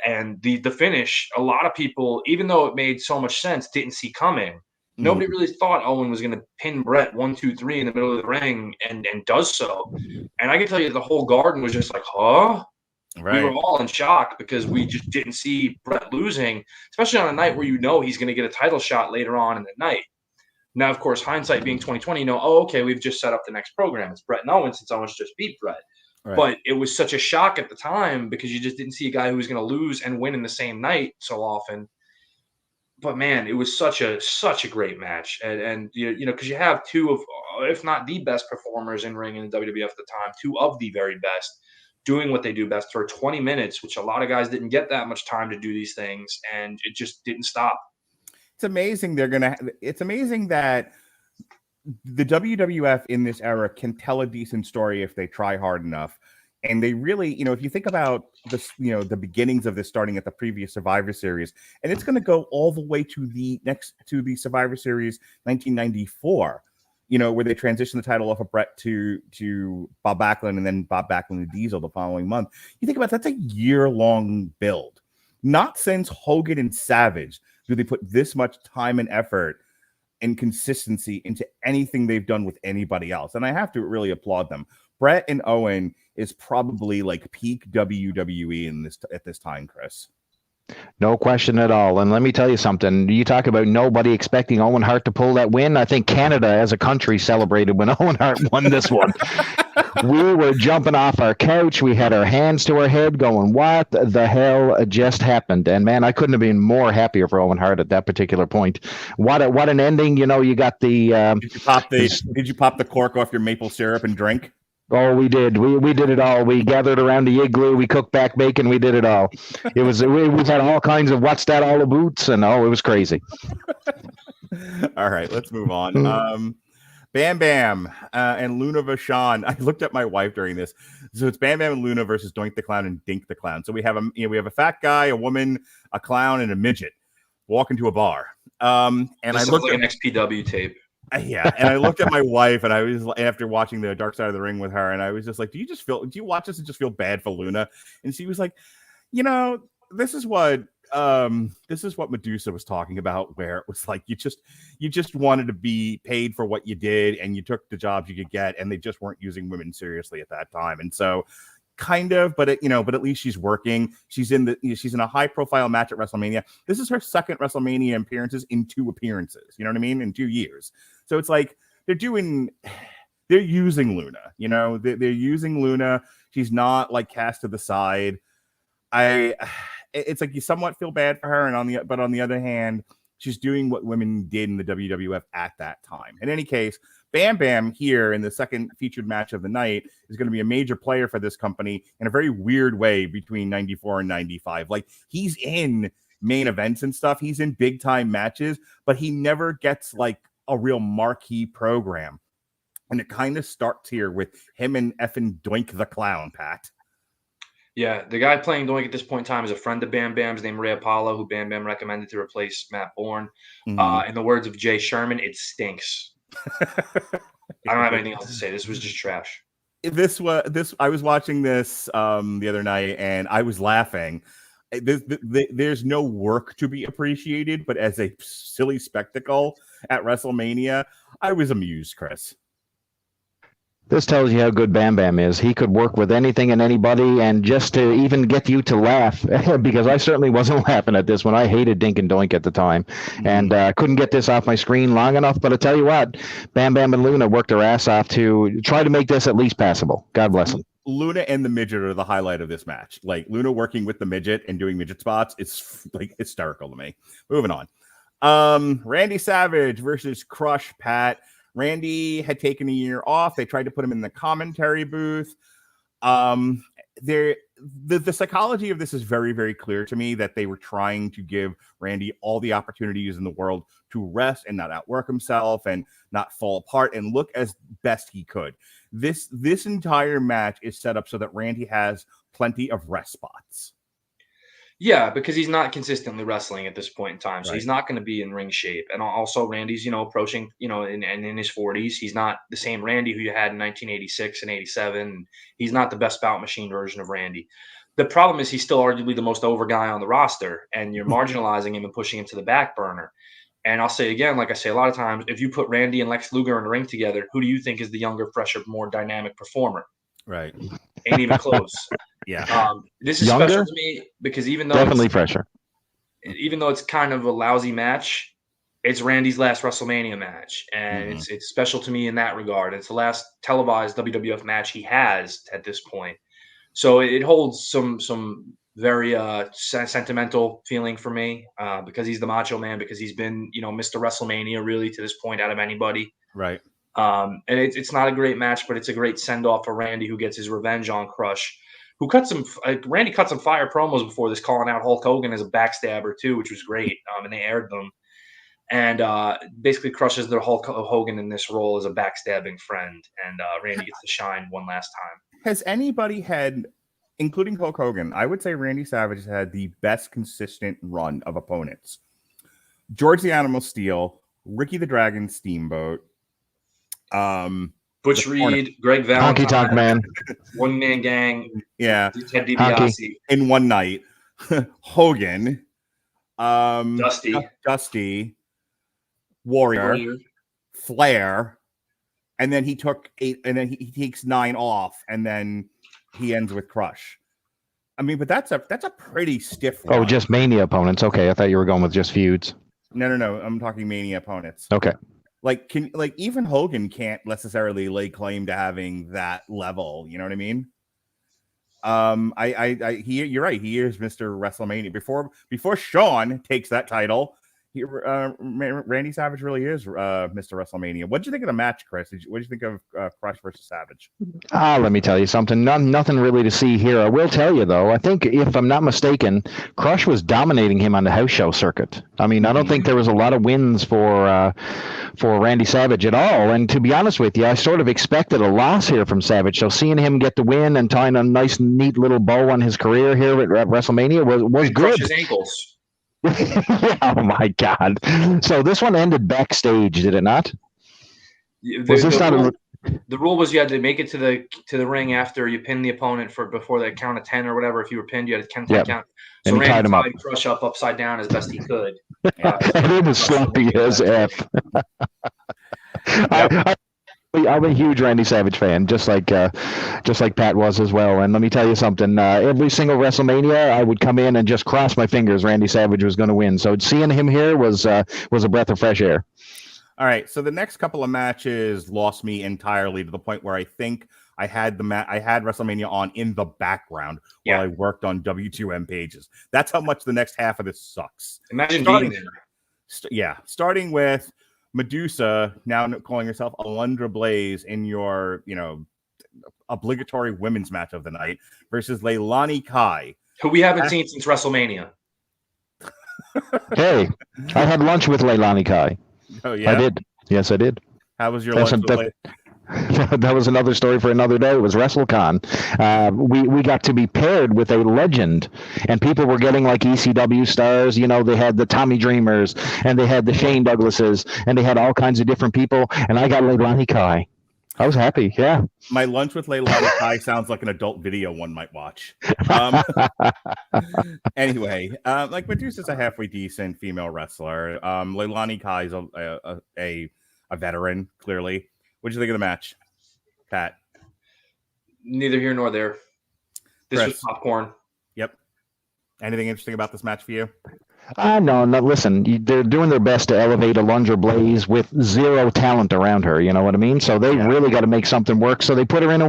And the finish, a lot of people, even though it made so much sense, didn't see coming. Nobody really thought Owen was going to pin Bret 1, 2, 3 in the middle of the ring and does so. And I can tell you the whole garden was just like, huh? Right. We were all in shock because we just didn't see Bret losing, especially on a night where he's going to get a title shot later on in the night. Now, of course, hindsight being 2020, okay, we've just set up the next program. It's Bret and Owen since Owens just beat Bret. Right. But it was such a shock at the time because you just didn't see a guy who was going to lose and win in the same night so often. But man, it was such a great match, and because you have two of, if not the best performers in ring in the WWF at the time, two of the very best, doing what they do best for 20 minutes, which a lot of guys didn't get that much time to do these things, and it just didn't stop. it's amazing it's amazing that the WWF in this era can tell a decent story if they try hard enough. And they really, if you think about this, the beginnings of this starting at the previous Survivor Series, and it's going to go all the way to the Survivor Series 1994, where they transition the title off of Bret to Bob Backlund, and then Bob Backlund to Diesel the following month. You think about that's a year-long build. Not since Hogan and Savage do they put this much time and effort and consistency into anything they've done with anybody else. And I have to really applaud them. Bret and Owen is probably like peak WWE at this time, Chris. No question at all. And let me tell you something. You talk about nobody expecting Owen Hart to pull that win. I think Canada as a country celebrated when Owen Hart won this one. We were jumping off our couch. We had our hands to our head going, what the hell just happened? And man, I couldn't have been more happier for Owen Hart at that particular point. What an ending. You got the did you pop the cork off your maple syrup and drink? Oh, we did. We did it all. We gathered around the igloo. We cooked back bacon. We did it all. We had all kinds of what's that all about, and it was crazy. All right, let's move on. Bam Bam and Luna Vachon. I looked at my wife during this. So it's Bam Bam and Luna versus Doink the Clown and Dink the Clown. So we have a fat guy, a woman, a clown, and a midget walk into a bar. And this I looked like an XPW tape. Yeah, and I looked at my wife, and I was after watching the Dark Side of the Ring with her, and I was just like, do you watch this and just feel bad for Luna? And she was like, this is what Medusa was talking about, where it was like you just wanted to be paid for what you did, and you took the jobs you could get, and they just weren't using women seriously at that time. And so kind of, but at least she's working. She's in a high profile match at WrestleMania. This is her second WrestleMania appearances in 2 appearances. You know what I mean? In 2 years. So it's like they're using Luna. They're using Luna. She's not like cast to the side. It's like you somewhat feel bad for her, but on the other hand, she's doing what women did in the WWF at that time. In any case, Bam Bam here in the second featured match of the night is going to be a major player for this company in a very weird way between 94 and 95. Like, he's in main events and stuff. He's in big time matches, but he never gets like a real marquee program. And it kind of starts here with him and effing Doink the Clown, Pat. Yeah, the guy playing Doink at this point in time is a friend of Bam Bam's named Ray Apollo, who Bam Bam recommended to replace Matt Bourne. Mm-hmm. In the words of Jay Sherman, it stinks. I don't have anything else to say. This was just trash. I was watching this the other night, and I was laughing. There's no work to be appreciated, but as a silly spectacle at WrestleMania, I was amused, Chris. This tells you how good Bam Bam is. He could work with anything and anybody, and just to even get you to laugh, because I certainly wasn't laughing at this one. I hated Dink and Doink at the time, and couldn't get this off my screen long enough. But I tell you what, Bam Bam and Luna worked their ass off to try to make this at least passable. God bless them. Luna and the midget are the highlight of this match. Like, Luna working with the midget and doing midget spots, it's like hysterical to me. Moving on. Randy Savage versus Crush, Pat. Randy had taken a year off. They tried to put him in the commentary booth. The psychology of this is very, very clear to me, that they were trying to give Randy all the opportunities in the world to rest and not outwork himself and not fall apart and look as best he could. This entire match is set up so that Randy has plenty of rest spots. Yeah, because he's not consistently wrestling at this point in time. So Right. He's not going to be in ring shape. And also Randy's, approaching, in his 40s. He's not the same Randy who you had in 1986 and 87. He's not the best bout machine version of Randy. The problem is he's still arguably the most over guy on the roster, and you're marginalizing him and pushing him to the back burner. And I'll say again, like I say a lot of times, if you put Randy and Lex Luger in a ring together, who do you think is the younger, fresher, more dynamic performer? Right. Ain't even close. Yeah. This is Younger? special to me because even though it's kind of a lousy match, it's Randy's last WrestleMania match, and it's special to me in that regard. It's the last televised WWF match he has at this point, so it holds some very sentimental feeling for me because he's the Macho Man, because he's been Mr. WrestleMania really to this point out of anybody. Right. And it's not a great match, but it's a great send off for Randy, who gets his revenge on Crush. Randy cut some fire promos before this, calling out Hulk Hogan as a backstabber too, which was great. And they aired them. and basically crushes their Hulk Hogan in this role as a backstabbing friend. And Randy gets to shine one last time. Has anybody had, including Hulk Hogan, I would say Randy Savage has had the best consistent run of opponents. George the Animal Steel, Ricky the Dragon Steamboat, Butch Reed, Greg Valentine, Honky Tonk Man, One Man Gang, yeah, Ted DiBiase, in one night, Hogan, Dusty, Warrior, Flair, and then he took 8, and then he takes 9 off, and then he ends with Crush. I mean, but that's a pretty stiff run. Oh, just Mania opponents. Okay, I thought you were going with just feuds. No. I'm talking Mania opponents. Okay. Like even Hogan can't necessarily lay claim to having that level. You know what I mean? You're right. He is Mr. WrestleMania. Before Shawn takes that title, Randy Savage really is Mr. WrestleMania. What did you think of the match, Chris? What did you think of Crush versus Savage? Let me tell you something. Nothing really to see here. I will tell you, though, I think, if I'm not mistaken, Crush was dominating him on the house show circuit. I mean, I don't think there was a lot of wins for Randy Savage at all. And to be honest with you, I sort of expected a loss here from Savage. So seeing him get the win and tying a nice, neat little bow on his career here at WrestleMania was good. His ankles. Oh my God! So this one ended backstage, did it not? The rule was you had to make it to the ring after you pinned the opponent before the count of 10 or whatever. If you were pinned, you had a 10 count. So and Randy tied Crush up upside down as best he could. And it was sloppy as F. I'm a huge Randy Savage fan, just like Pat was as well. And let me tell you something: every single WrestleMania, I would come in and just cross my fingers Randy Savage was going to win. So seeing him here was a breath of fresh air. All right, so the next couple of matches lost me entirely to the point where I think I had WrestleMania on in the background while I worked on W2M pages. That's how much the next half of this sucks. Imagine being there. Starting with Medusa, now calling herself Alundra Blaze in your, obligatory women's match of the night versus Leilani Kai, who we haven't seen since WrestleMania. Hey, I had lunch with Leilani Kai. Oh yeah, I did. Yes, I did. How was your lunch? That was another story for another day. It was WrestleCon. We got to be paired with a legend, and people were getting like ECW stars. They had the Tommy Dreamers, and they had the Shane Douglases, and they had all kinds of different people. And I got Leilani Kai. I was happy. Yeah. My lunch with Leilani Kai sounds like an adult video one might watch. Anyway, like Medusa's a halfway decent female wrestler. Leilani Kai is a veteran, clearly. What did you think of the match, Pat? Neither here nor there. This was popcorn. Yep. Anything interesting about this match for you? No. Listen, they're doing their best to elevate Alundra Blaze with zero talent around her. You know what I mean? So they really got to make something work. So they put her in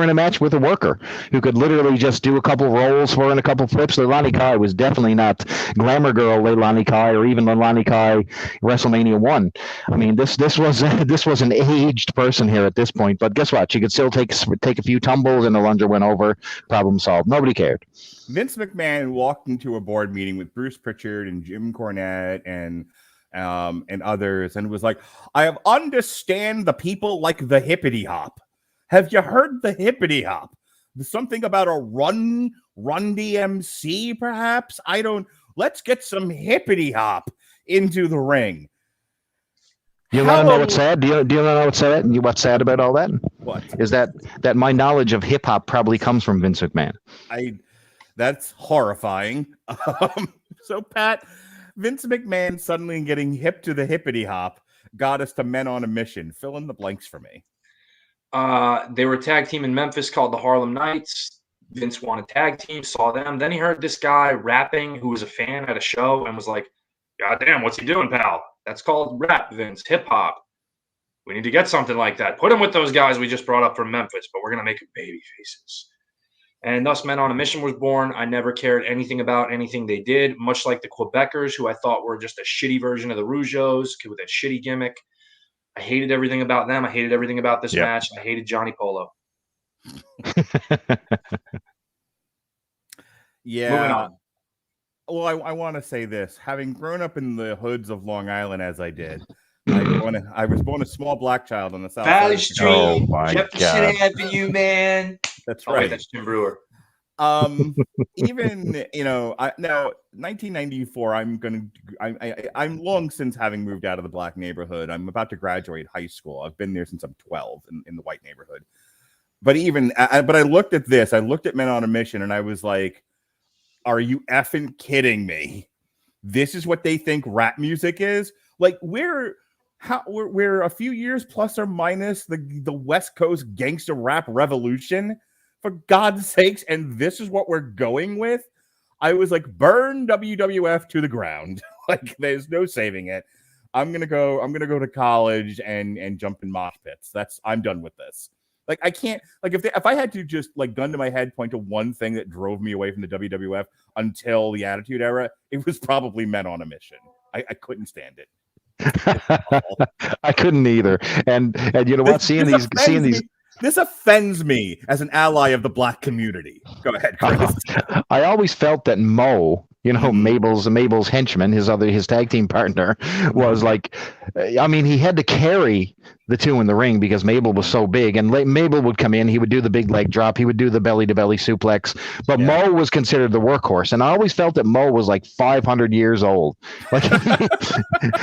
a match with a worker who could literally just do a couple rolls for her and a couple flips. Leilani Kai was definitely not Glamour Girl Leilani Kai or even Leilani Kai WrestleMania 1. I mean, this was an aged person here at this point. But guess what? She could still take a few tumbles, and Alundra went over. Problem solved. Nobody cared. Vince McMahon walked into a board meeting with Bruce Pritchard and Jim Cornette and others, and was like, "I have understand the people like the hippity hop. Have you heard the hippity hop? Something about a run DMC, perhaps? Let's get some hippity hop into the ring." You want to know what's sad? Do you want to know what's sad? And what's sad about all that? What is that my knowledge of hip hop probably comes from Vince McMahon. That's horrifying. So, Pat, Vince McMahon suddenly getting hip to the hippity hop got us to Men on a Mission. Fill in the blanks for me. They were a tag team in Memphis called the Harlem Knights. Vince wanted tag team, saw them. Then he heard this guy rapping who was a fan at a show and was like, "God damn, what's he doing, pal? That's called rap, Vince, hip hop. We need to get something like that. Put him with those guys we just brought up from Memphis, but we're going to make them baby faces." And thus Men on a Mission was born. I never cared anything about anything they did, much like the Quebecers, who I thought were just a shitty version of the Rougeos with a shitty gimmick. I hated everything about them. I hated everything about this match. I hated Johnny Polo. Yeah. Moving on. I want to say this. Having grown up in the hoods of Long Island as I did, I was born a small black child on the south Valley side. Street, Oh my Jefferson God. Avenue, man. That's Oh, right. wait, that's Jim Brewer. Even now 1994. I'm long since having moved out of the black neighborhood. I'm about to graduate high school. I've been there since I'm 12 in the white neighborhood. But but I looked at this. I looked at Men on a Mission, and I was like, "Are you effing kidding me? This is what they think rap music is? Like we're a few years plus or minus the West Coast gangster rap revolution." For God's sakes, and this is what we're going with. I was like, burn WWF to the ground. Like, there's no saving it. I'm gonna go to college and jump in mosh pits. I'm done with this. Like, I can't, like, if I had to just like gun to my head point to one thing that drove me away from the WWF until the Attitude Era, it was probably Men on a Mission. I couldn't stand it. I couldn't either. And you know what? Seeing these. This offends me as an ally of the black community. Go ahead, Chris. I always felt that Mo, Mabel's henchman, his tag team partner, was like, I mean, he had to carry the two in the ring because Mabel was so big, and Mabel would come in, he would do the big leg drop, he would do the belly to belly suplex, but Mo was considered the workhorse, and I always felt that Mo was like 500 years old. Like,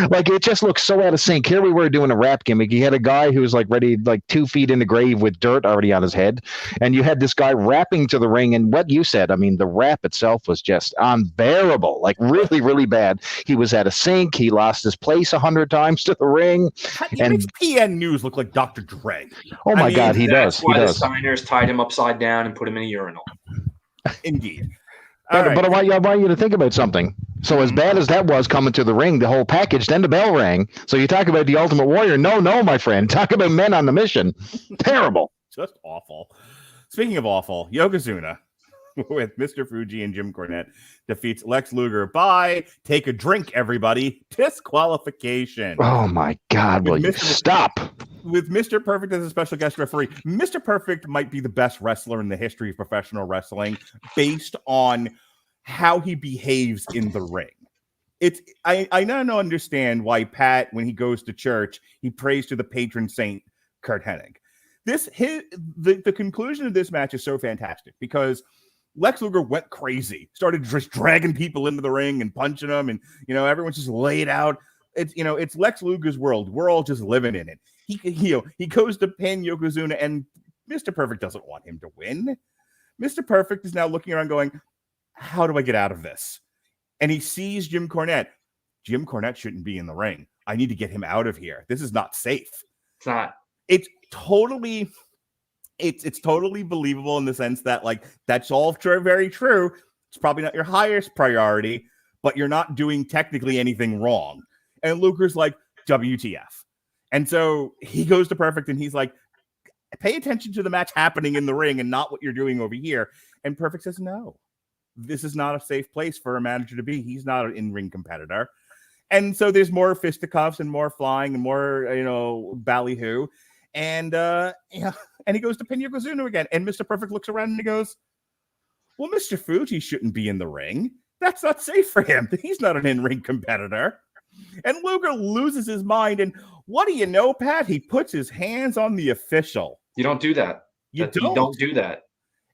like it just looked so out of sync. Here we were doing a rap gimmick. You had a guy who was like ready, like 2 feet in the grave with dirt already on his head, and you had this guy rapping to the ring, and what you said, I mean, the rap itself was just unbearable, like really, really bad. He was out of sync. He lost his place 100 times to the ring. He makes PN News look like Dr. Dre. Oh my God, he does. That's why the signers tied him upside down and put him in a urinal. Indeed. But I want you to think about something. So as bad as that was coming to the ring, the whole package, then the bell rang. So you talk about the Ultimate Warrior. No, my friend. Talk about Men on the Mission. Terrible. Just awful. Speaking of awful, Yokozuna with Mr. Fuji and Jim Cornette defeats Lex Luger by, take a drink, everybody, disqualification. Oh my God, will you stop? With Mr. Perfect as a special guest referee. Mr. Perfect might be the best wrestler in the history of professional wrestling based on how he behaves in the ring. I don't understand why Pat, when he goes to church, he prays to the patron saint, Kurt Hennig. The conclusion of this match is so fantastic because Lex Luger went crazy, started just dragging people into the ring and punching them, and everyone's just laid out. It's Lex Luger's world. We're all just living in it. He goes to pin Yokozuna, and Mr. Perfect doesn't want him to win. Mr. Perfect is now looking around going, how do I get out of this? And he sees Jim Cornette. Jim Cornette shouldn't be in the ring. I need to get him out of here. This is not safe. It's not. It's totally believable in the sense that, like, that's all very true. It's probably not your highest priority, but you're not doing technically anything wrong. And Luger's like, WTF. And so he goes to Perfect and he's like, pay attention to the match happening in the ring and not what you're doing over here. And Perfect says, no, this is not a safe place for a manager to be. He's not an in-ring competitor. And so there's more fisticuffs and more flying and more, ballyhoo. And and he goes to pin Yokozuna again. And Mr. Perfect looks around and he goes, well, Mr. Fuji shouldn't be in the ring. That's not safe for him. He's not an in-ring competitor. And Luger loses his mind. And what do you know, Pat? He puts his hands on the official. You don't do that. You don't do that.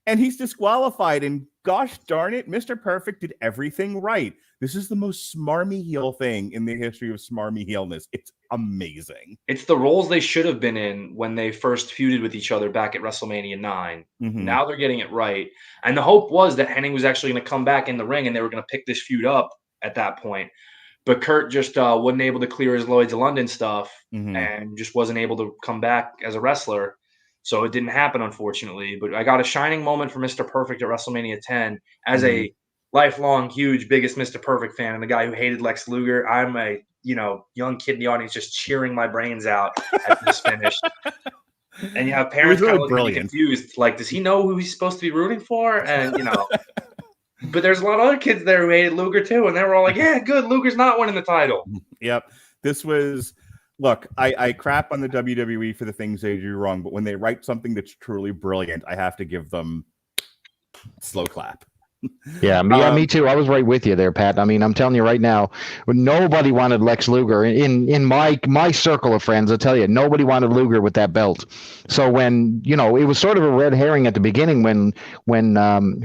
And he's disqualified. And gosh darn it, Mr. Perfect did everything right. This is the most smarmy heel thing in the history of smarmy heelness. It's amazing. It's the roles they should have been in when they first feuded with each other back at WrestleMania 9. Mm-hmm. Now they're getting it right. And the hope was that Hennig was actually going to come back in the ring and they were going to pick this feud up at that point. But Kurt just wasn't able to clear his Lloyd's of London stuff and just wasn't able to come back as a wrestler. So it didn't happen, unfortunately. But I got a shining moment for Mr. Perfect at WrestleMania 10 as a lifelong, huge, biggest Mr. Perfect fan and the guy who hated Lex Luger. I'm a young kid in the audience just cheering my brains out at this finish. And you have parents kind of really confused. Like, does he know who he's supposed to be rooting for? And, but there's a lot of other kids there who hated Luger too. And they were all like, yeah, good. Luger's not winning the title. Yep. This was... Look, I crap on the WWE for the things they do wrong, but when they write something that's truly brilliant, I have to give them slow clap. Yeah, me too. I was right with you there, Pat. I mean, I'm telling you right now, nobody wanted Lex Luger in my circle of friends. I tell you, nobody wanted Luger with that belt. So when it was sort of a red herring at the beginning when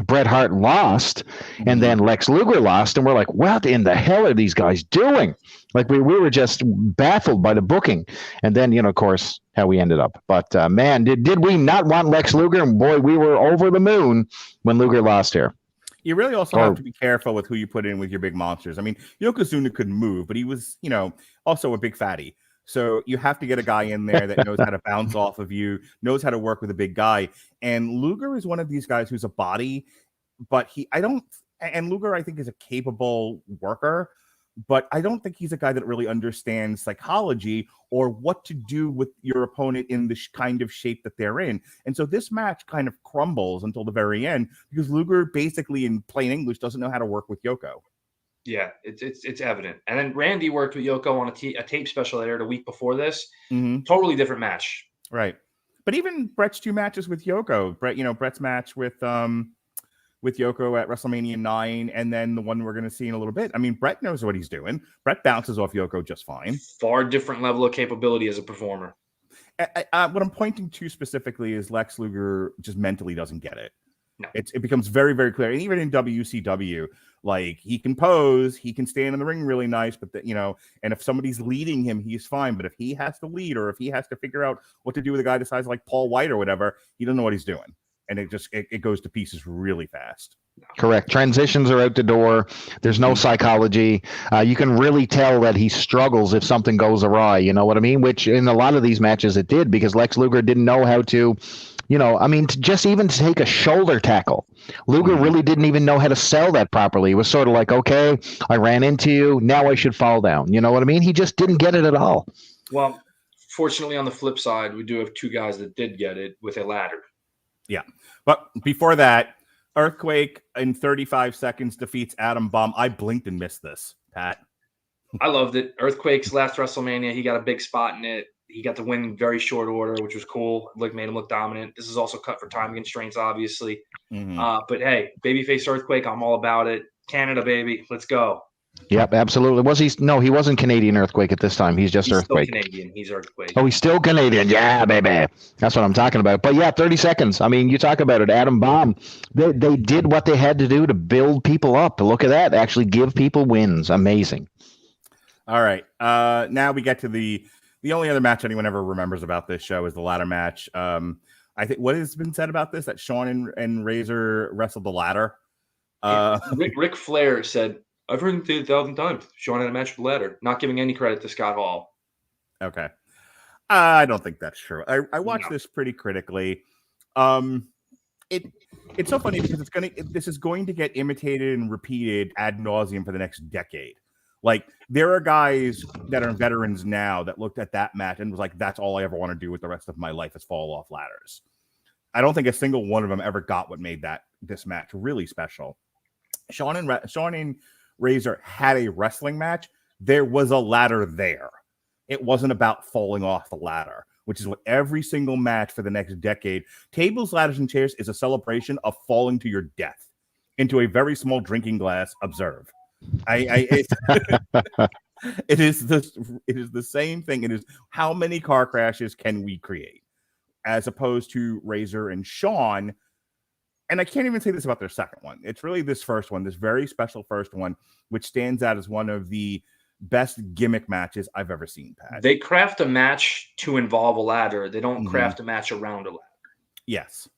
Bret Hart lost, and then Lex Luger lost, and we're like, what in the hell are these guys doing? Like we were just baffled by the booking, and then of course how we ended up. But man, did we not want Lex Luger? And boy, we were over the moon when Luger lost here. You really also have to be careful with who you put in with your big monsters. I mean, Yokozuna could move, but he was, also a big fatty. So you have to get a guy in there that knows how to bounce off of you, knows how to work with a big guy. And Luger is one of these guys who's a body, but Luger, I think, is a capable worker, but I don't think he's a guy that really understands psychology or what to do with your opponent in the kind of shape that they're in. And so this match kind of crumbles until the very end because Luger basically, in plain English, doesn't know how to work with Yoko. Yeah, it's evident. And then Randy worked with Yoko on a tape special that aired a week before this. Totally different match. Right. But even Bret's 2 matches with Yoko, Bret's match with Yoko at WrestleMania 9, and then the one we're going to see in a little bit. I mean, Bret knows what he's doing. Bret bounces off Yoko just fine. Far different level of capability as a performer. What I'm pointing to specifically is Lex Luger just mentally doesn't get it. No. It becomes very, very clear. And even in WCW, he can pose, he can stand in the ring really nice, but and if somebody's leading him, he's fine. But if he has to lead, or if he has to figure out what to do with a guy the size like Paul White or whatever, he doesn't know what he's doing. And it goes to pieces really fast. Correct. Transitions are out the door. There's no psychology. You can really tell that he struggles if something goes awry. You know what I mean? Which in a lot of these matches it did, because Lex Luger didn't know how to, to take a shoulder tackle. Luger really didn't even know how to sell that properly. It was sort of like, okay, I ran into you. Now I should fall down. You know what I mean? He just didn't get it at all. Well, fortunately, on the flip side, we do have 2 guys that did get it with a ladder. Yeah. But before that, Earthquake in 35 seconds defeats Adam Bomb. I blinked and missed this, Pat. I loved it. Earthquake's last WrestleMania, he got a big spot in it. He got to win in very short order, which was cool. Made him look dominant. This is also cut for time constraints, obviously. But hey, babyface Earthquake, I'm all about it. Canada, baby. Let's go. Yep, absolutely. He wasn't Canadian Earthquake at this time. He's Earthquake. Still Canadian. He's Earthquake. Oh, he's still Canadian. Yeah, baby. That's what I'm talking about. But yeah, 30 seconds. I mean, you talk about it. Adam Bomb, they did what they had to do to build people up. Look at that. Actually give people wins. Amazing. All right. Now we get to the only other match anyone ever remembers about this show is the ladder match. I think what has been said about this, that Shawn and Razor wrestled the ladder. Ric Flair said, I've heard him say 1,000 times. Shawn had a match with the ladder. Not giving any credit to Scott Hall. Okay. I don't think that's true. I watched this pretty critically. It's so funny because this is going to get imitated and repeated ad nauseum for the next decade. There are guys that are veterans now that looked at that match and was like, that's all I ever want to do with the rest of my life is fall off ladders. I don't think a single one of them ever got what made this match really special. Shawn and Razor had a wrestling match. There was a ladder there. It wasn't about falling off the ladder, which is what every single match for the next decade. Tables, ladders, and chairs is a celebration of falling to your death into a very small drinking glass. Observe. It is the same thing. It is how many car crashes can we create, as opposed to Razor and Shawn. And I can't even say this about their second one. It's really this first one, this very special first one, which stands out as one of the best gimmick matches I've ever seen, Pat. They craft a match to involve a ladder. They don't craft a match around a ladder. Yes.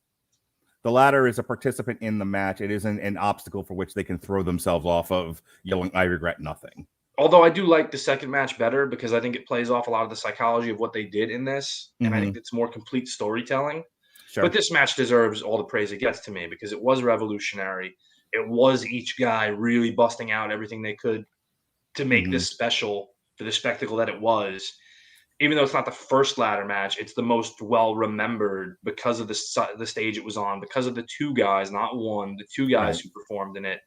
The ladder is a participant in the match. It isn't an obstacle for which they can throw themselves off of yelling, I regret nothing. Although I do like the second match better because I think it plays off a lot of the psychology of what they did in this. And I think it's more complete storytelling. Sure. But this match deserves all the praise it gets to me because it was revolutionary. It was each guy really busting out everything they could to make this special for the spectacle that it was. Even though it's not the first ladder match, it's the most well-remembered because of the stage it was on, because of the 2 guys, not one, the 2 guys who performed in it.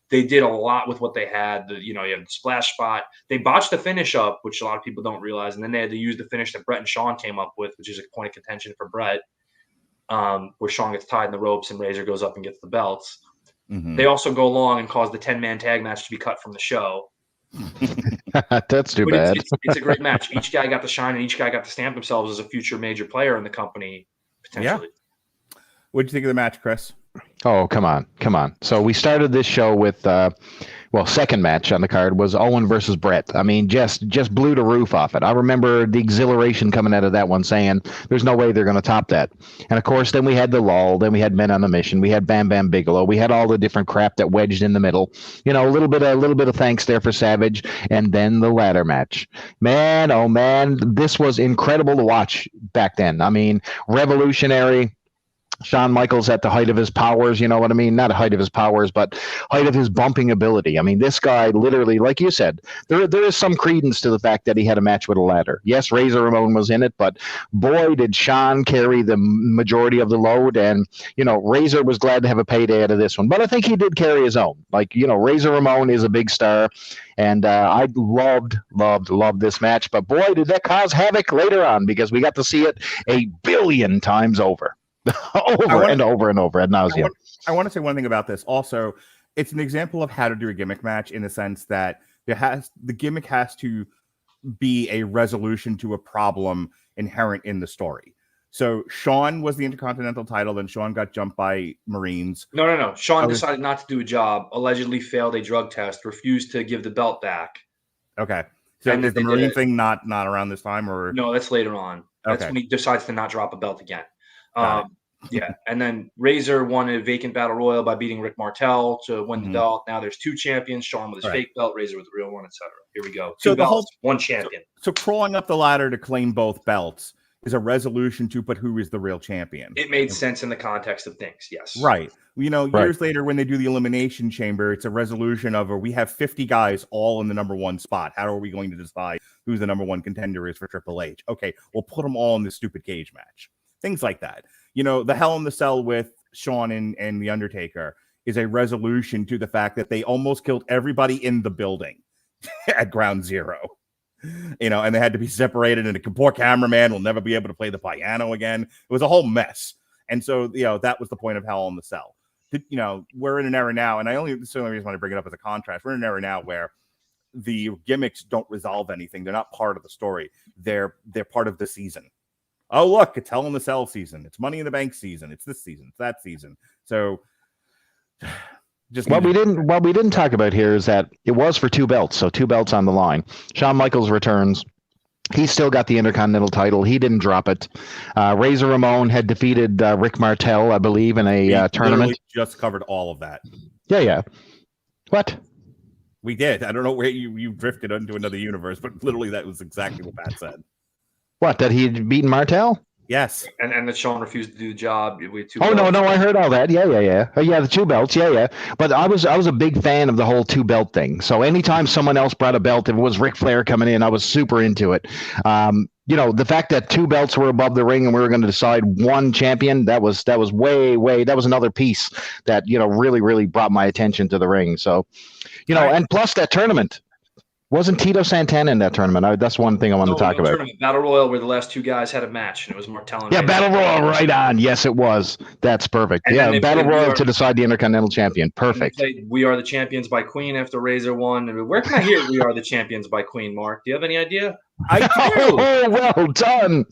They did a lot with what they had. You have the splash spot. They botched the finish up, which a lot of people don't realize, and then they had to use the finish that Bret and Shawn came up with, which is a point of contention for Bret. Where Shawn gets tied in the ropes and Razor goes up and gets the belts. They also go along and cause the 10-man tag match to be cut from the show. That's too But bad. It's a great match. Each guy got to shine, and each guy got to stamp themselves as a future major player in the company, potentially. Yeah. What'd you think of the match, Chris? Oh, come on. So we started this show with, second match on the card was Owen versus Bret. I mean, just blew the roof off it. I remember the exhilaration coming out of that one saying, there's no way they're going to top that. And of course, then we had the lull. Then we had Men on a Mission. We had Bam Bam Bigelow. We had all the different crap that wedged in the middle. You know, a little bit of thanks there for Savage. And then the ladder match. Man, oh man, this was incredible to watch back then. I mean, revolutionary. Shawn Michaels at the height of his powers, you know what I mean? Not height of his powers, but height of his bumping ability. I mean, this guy literally, like you said, there is some credence to the fact that he had a match with a ladder. Yes, Razor Ramon was in it, but boy, did Shawn carry the majority of the load. And, you know, Razor was glad to have a payday out of this one. But I think he did carry his own. Like, you know, Razor Ramon is a big star. And I loved this match. But boy, did that cause havoc later on, because we got to see it 1 billion times over. over and over ad nauseum. I want to say one thing about this. Also, it's an example of how to do a gimmick match in the sense that the gimmick has to be a resolution to a problem inherent in the story. So Shawn was the Intercontinental title, then Shawn got jumped by Marines. No. Shawn decided not to do a job, allegedly failed a drug test, refused to give the belt back. Okay. So is the Marine thing not around this time, or no? That's later on. That's when he decides to not drop a belt again. Yeah, and then Razor won a vacant battle royal by beating Rick Martel to win the belt. Now there's 2 champions: Shawn with his fake belt, Razor with the real one, etc. Here we go. 2 belts, 1 champion. So crawling up the ladder to claim both belts is a resolution to put who is the real champion. It made sense in the context of things. Yes. Right. You know, years later when they do the Elimination Chamber, it's a resolution of, we have 50 guys all in the number 1 spot. How are we going to decide who the number 1 contender is for Triple H? Okay, we'll put them all in this stupid cage match. Things like that. You know, the Hell in the Cell with Shawn and The Undertaker is a resolution to the fact that they almost killed everybody in the building at Ground Zero. You know, and they had to be separated, and the poor cameraman will never be able to play the piano again. It was a whole mess. And so, you know, that was the point of Hell in the Cell. You know, we're in an era now, and this is the only reason why I bring it up as a contrast. We're in an era now where the gimmicks don't resolve anything. They're not part of the story. They're part of the season. Oh, look, it's Hell in the Cell season. It's Money in the Bank season. It's this season. It's that season. So just what we didn't talk about here is that it was for 2 belts. So 2 belts on the line. Shawn Michaels returns. He still got the Intercontinental title. He didn't drop it. Razor Ramon had defeated Rick Martel, I believe, in a tournament. Just covered all of that. Yeah. What? We did. I don't know where you drifted into another universe, but literally that was exactly what Pat said. What, that he had beaten Martel? Yes. And that Shawn refused to do the job. We had 2 belts. belts. No, I heard all that. Yeah. Oh, yeah, the 2 belts. Yeah. But I was a big fan of the whole 2 belt thing. So anytime someone else brought a belt, if it was Ric Flair coming in, I was super into it. You know, the fact that 2 belts were above the ring and we were going to decide 1 champion, that was way, that was another piece that, you know, really brought my attention to the ring. So, you know, and plus that tournament. Wasn't Tito Santana in that tournament? That's one thing I wanted to talk about. Tournament. Battle Royal, where the last 2 guys had a match, and it was Martel and Razor. Battle Royal, right on. Yes, it was. That's perfect. And Battle Royal to decide the Intercontinental Champion. Perfect. We Are the Champions by Queen after Razor won. Where can I hear We Are the Champions by Queen, Mark? Do you have any idea? I do. Oh, well done.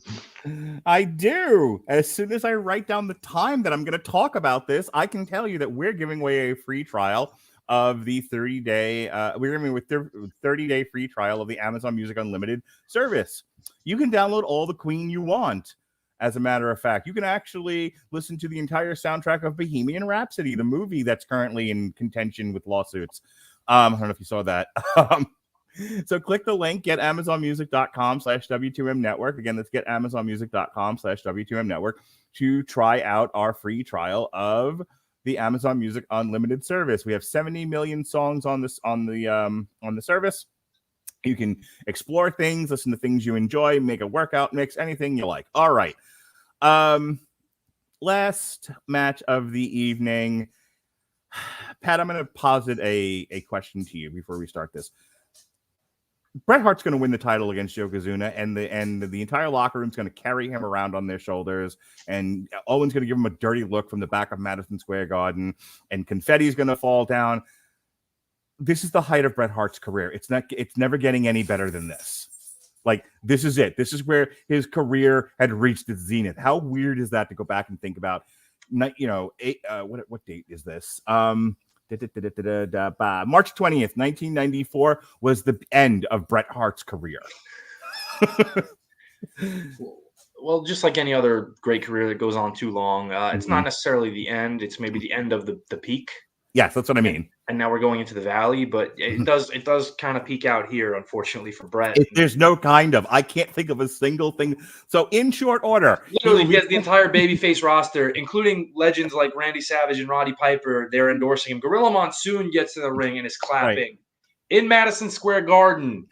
I do. As soon as I write down the time that I'm going to talk about this, I can tell you that we're giving away a free trial of the 30-day, we're giving with 30-day free trial of the Amazon Music Unlimited service. You can download all the Queen you want. As a matter of fact, you can actually listen to the entire soundtrack of Bohemian Rhapsody, the movie that's currently in contention with lawsuits. I don't know if you saw that. So click the link, getamazonmusic.com/W2M network. Again, that's getamazonmusic.com/W2M network to try out our free trial of the Amazon Music Unlimited service. We have 70 million songs on the service. You can explore things, listen to things you enjoy, make a workout mix, anything you like. All right. Last match of the evening. Pat, I'm going to posit a question to you before we start this. Bret Hart's going to win the title against Yokozuna, and the entire locker room's going to carry him around on their shoulders, and Owen's going to give him a dirty look from the back of Madison Square Garden, and confetti's going to fall down. This is the height of Bret Hart's career. It's never getting any better than this. Like, this is it. This is where his career had reached its zenith. How weird is that to go back and think about? What date is this? March 20th, 1994 was the end of Bret Hart's career. Well, just like any other great career that goes on too long, it's not necessarily the end. It's maybe the end of the peak. Yes, that's what I mean. And now we're going into the valley, but it does kind of peak out here, unfortunately, for Bret. There's no kind of. I can't think of a single thing. So in short order, literally, he has the entire babyface roster, including legends like Randy Savage and Roddy Piper. They're endorsing him. Gorilla Monsoon gets in the ring and is clapping in Madison Square Garden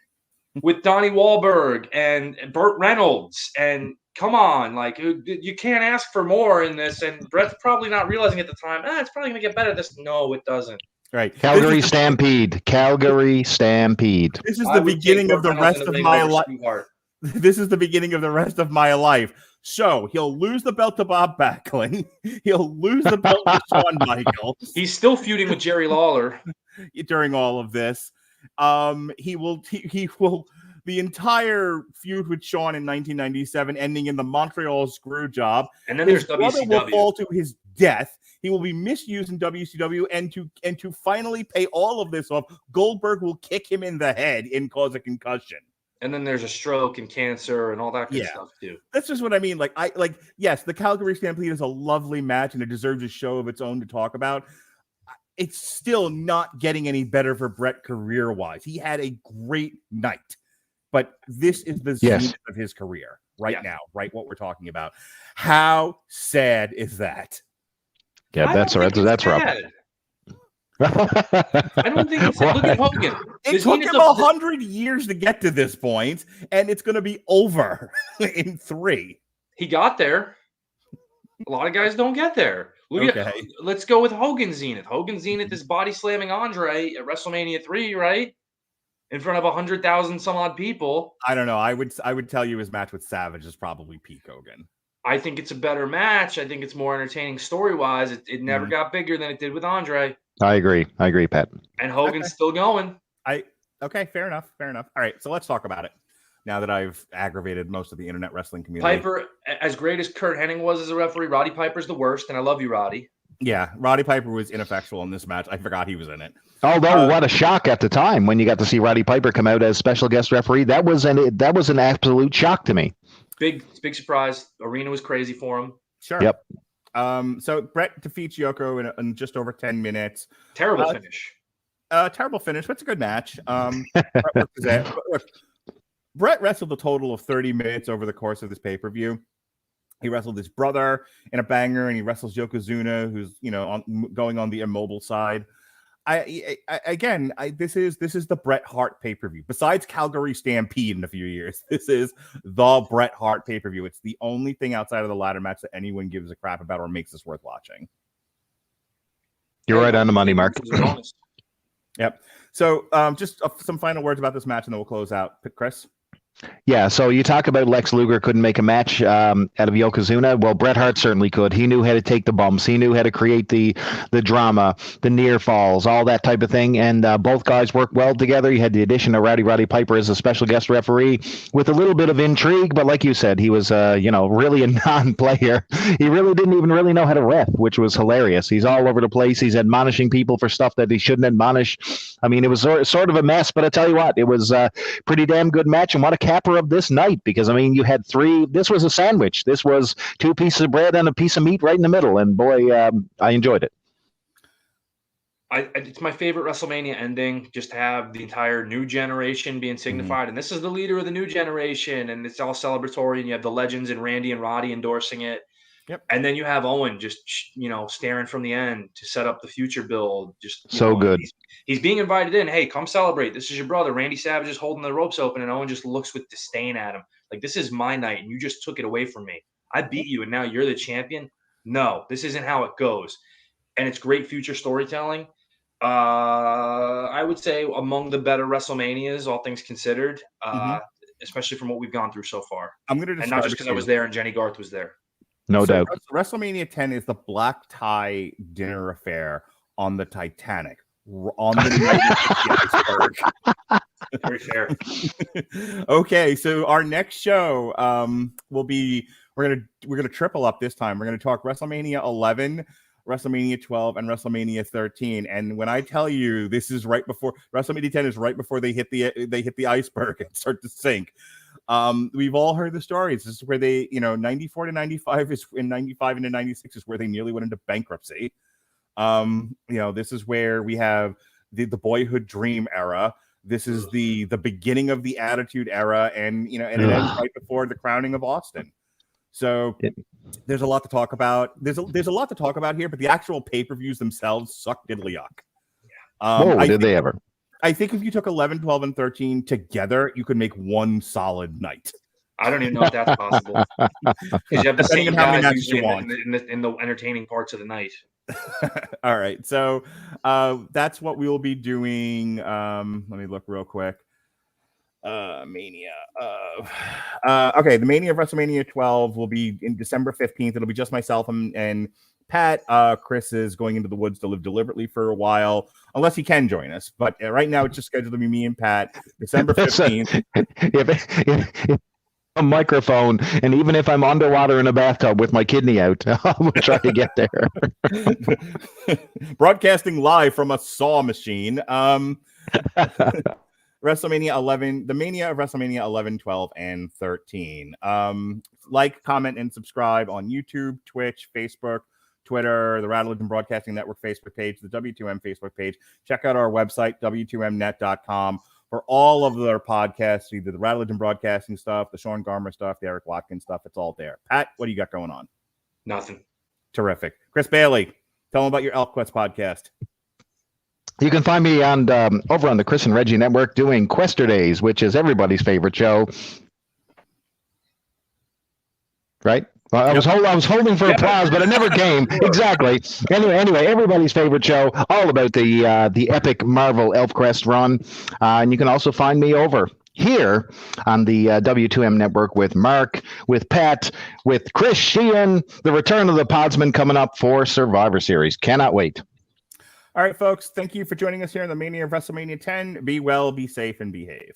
with Donnie Wahlberg and Burt Reynolds. And come on, like, you can't ask for more in this. And Bret's probably not realizing at the time, it's probably going to get better. No, it doesn't. Right. Calgary Stampede. Calgary Stampede. This is the beginning of the rest of my life. This is the beginning of the rest of my life. So he'll lose the belt to Bob Backlund. He'll lose the belt to Shawn Michaels. He's still feuding with Jerry Lawler during all of this. He will. The entire feud with Shawn in 1997, ending in the Montreal screw job. And then there's WCW. Will fall to his death. He will be misused in WCW, and to finally pay all of this off, Goldberg will kick him in the head and cause a concussion. And then there's a stroke and cancer and all that good stuff too. That's just what I mean. Yes, the Calgary Stampede is a lovely match and it deserves a show of its own to talk about. It's still not getting any better for Bret career-wise. He had a great night, but this is the zenith of his career now, right? What we're talking about. How sad is that? Yeah, that's rough. I don't think it's look at Hogan. It took him 100 years to get to this point, and it's going to be over in 3. He got there. A lot of guys don't get there. Let's go with Hogan's zenith. Hogan's zenith is body slamming Andre at WrestleMania 3, right? In front of 100,000 some odd people. I don't know. I would tell you his match with Savage is probably peak Hogan. I think it's a better match. I think it's more entertaining story-wise. It never got bigger than it did with Andre. I agree, Pat. And Hogan's still going. Okay, fair enough. All right, so let's talk about it. Now that I've aggravated most of the internet wrestling community. Piper, as great as Kurt Hennig was as a referee, Roddy Piper's the worst, and I love you, Roddy. Yeah, Roddy Piper was ineffectual in this match. I forgot he was in it. Although, what a shock at the time when you got to see Roddy Piper come out as special guest referee. That was an absolute shock to me. Big surprise. Arena was crazy for him. Sure. Yep. So Bret defeats Yoko in just over 10 minutes. Terrible finish. Terrible finish, but it's a good match. Bret wrestled a total of 30 minutes over the course of this pay-per-view. He wrestled his brother in a banger, and he wrestles Yokozuna, who's going on the immobile side. This is the Bret Hart pay-per-view. Besides Calgary Stampede in a few years, this is the Bret Hart pay-per-view. It's the only thing outside of the ladder match that anyone gives a crap about or makes this worth watching. You're right on the money, Mark. Yep. So just some final words about this match, and then we'll close out. Chris? Yeah, so you talk about Lex Luger couldn't make a match out of Yokozuna. Well, Bret Hart certainly could. He knew how to take the bumps. He knew how to create the drama, the near falls, all that type of thing. And both guys worked well together. You had the addition of Roddy Piper as a special guest referee with a little bit of intrigue. But like you said, he was, really a non-player. He really didn't even really know how to ref, which was hilarious. He's all over the place. He's admonishing people for stuff that he shouldn't admonish. I mean, it was sort of a mess. But I tell you what, it was a pretty damn good match. And what a capper of this night, because I mean, you had 3. This was a sandwich. This was 2 pieces of bread and a piece of meat right in the middle, and boy, I enjoyed it. It's my favorite WrestleMania ending. Just to have the entire new generation being signified, and this is the leader of the new generation, and it's all celebratory. And you have the legends and Randy and Roddy endorsing it. Yep. And then you have Owen just staring from the end to set up the future build. Just so good. He's being invited in. Hey, come celebrate. This is your brother. Randy Savage is holding the ropes open, and Owen just looks with disdain at him. Like, this is my night, and you just took it away from me. I beat you, and now you're the champion? No, this isn't how it goes. And it's great future storytelling. I would say among the better WrestleManias, all things considered, especially from what we've gone through so far. I'm going to and not just because I was there and Jenny Garth was there. No doubt. WrestleMania 10 is the black tie dinner affair on the Titanic, on the night of the iceberg. Very fair. Okay, so our next show will be we're gonna triple up this time. We're gonna talk WrestleMania 11, WrestleMania 12, and WrestleMania 13. And when I tell you this is right before WrestleMania 10 is right before they hit the iceberg and start to sink. We've all heard the stories. This is where they, 94 to 95 is in 95 into 96 is where they nearly went into bankruptcy. This is where we have the boyhood dream era. This is the beginning of the Attitude Era, and it ends right before the crowning of Austin. So there's a lot to talk about. There's a lot to talk about here, but the actual pay-per-views themselves suck diddly-yuck. Did they ever? I think if you took 11, 12, and 13 together, you could make one solid night. I don't even know if that's possible. Because you have the same guys usually in the entertaining parts of the night. All right. So that's what we will be doing. Let me look real quick. Mania. Okay. The Mania of WrestleMania 12 will be in December 15th. It'll be just myself and Pat. Chris is going into the woods to live deliberately for a while, unless he can join us. But right now it's just scheduled to be me and Pat, December 15th. If a microphone, and even if I'm underwater in a bathtub with my kidney out, I'll try to get there. Broadcasting live from a saw machine. WrestleMania 11, the Mania of WrestleMania 11, 12, and 13. Like, comment, and subscribe on YouTube, Twitch, Facebook, Twitter, the Radulich Broadcasting Network Facebook page, the W2M Facebook page. Check out our website, W2Mnet.com, for all of their podcasts, either the Radulich Broadcasting stuff, the Sean Garmer stuff, the Eric Watkins stuff. It's all there. Pat, what do you got going on? Nothing. Terrific. Chris Bailey, tell them about your ElfQuest podcast. You can find me on over on the Chris and Reggie Network doing Quester Days, which is everybody's favorite show. Right? Well, I was holding for applause, but it never came. Exactly. Anyway, everybody's favorite show, all about the epic Marvel ElfQuest run. And you can also find me over here on the W2M Network with Mark, with Pat, with Chris Sheehan, the return of the Podsman coming up for Survivor Series. Cannot wait. All right, folks, thank you for joining us here in the Mania of WrestleMania 10. Be well, be safe, and behave.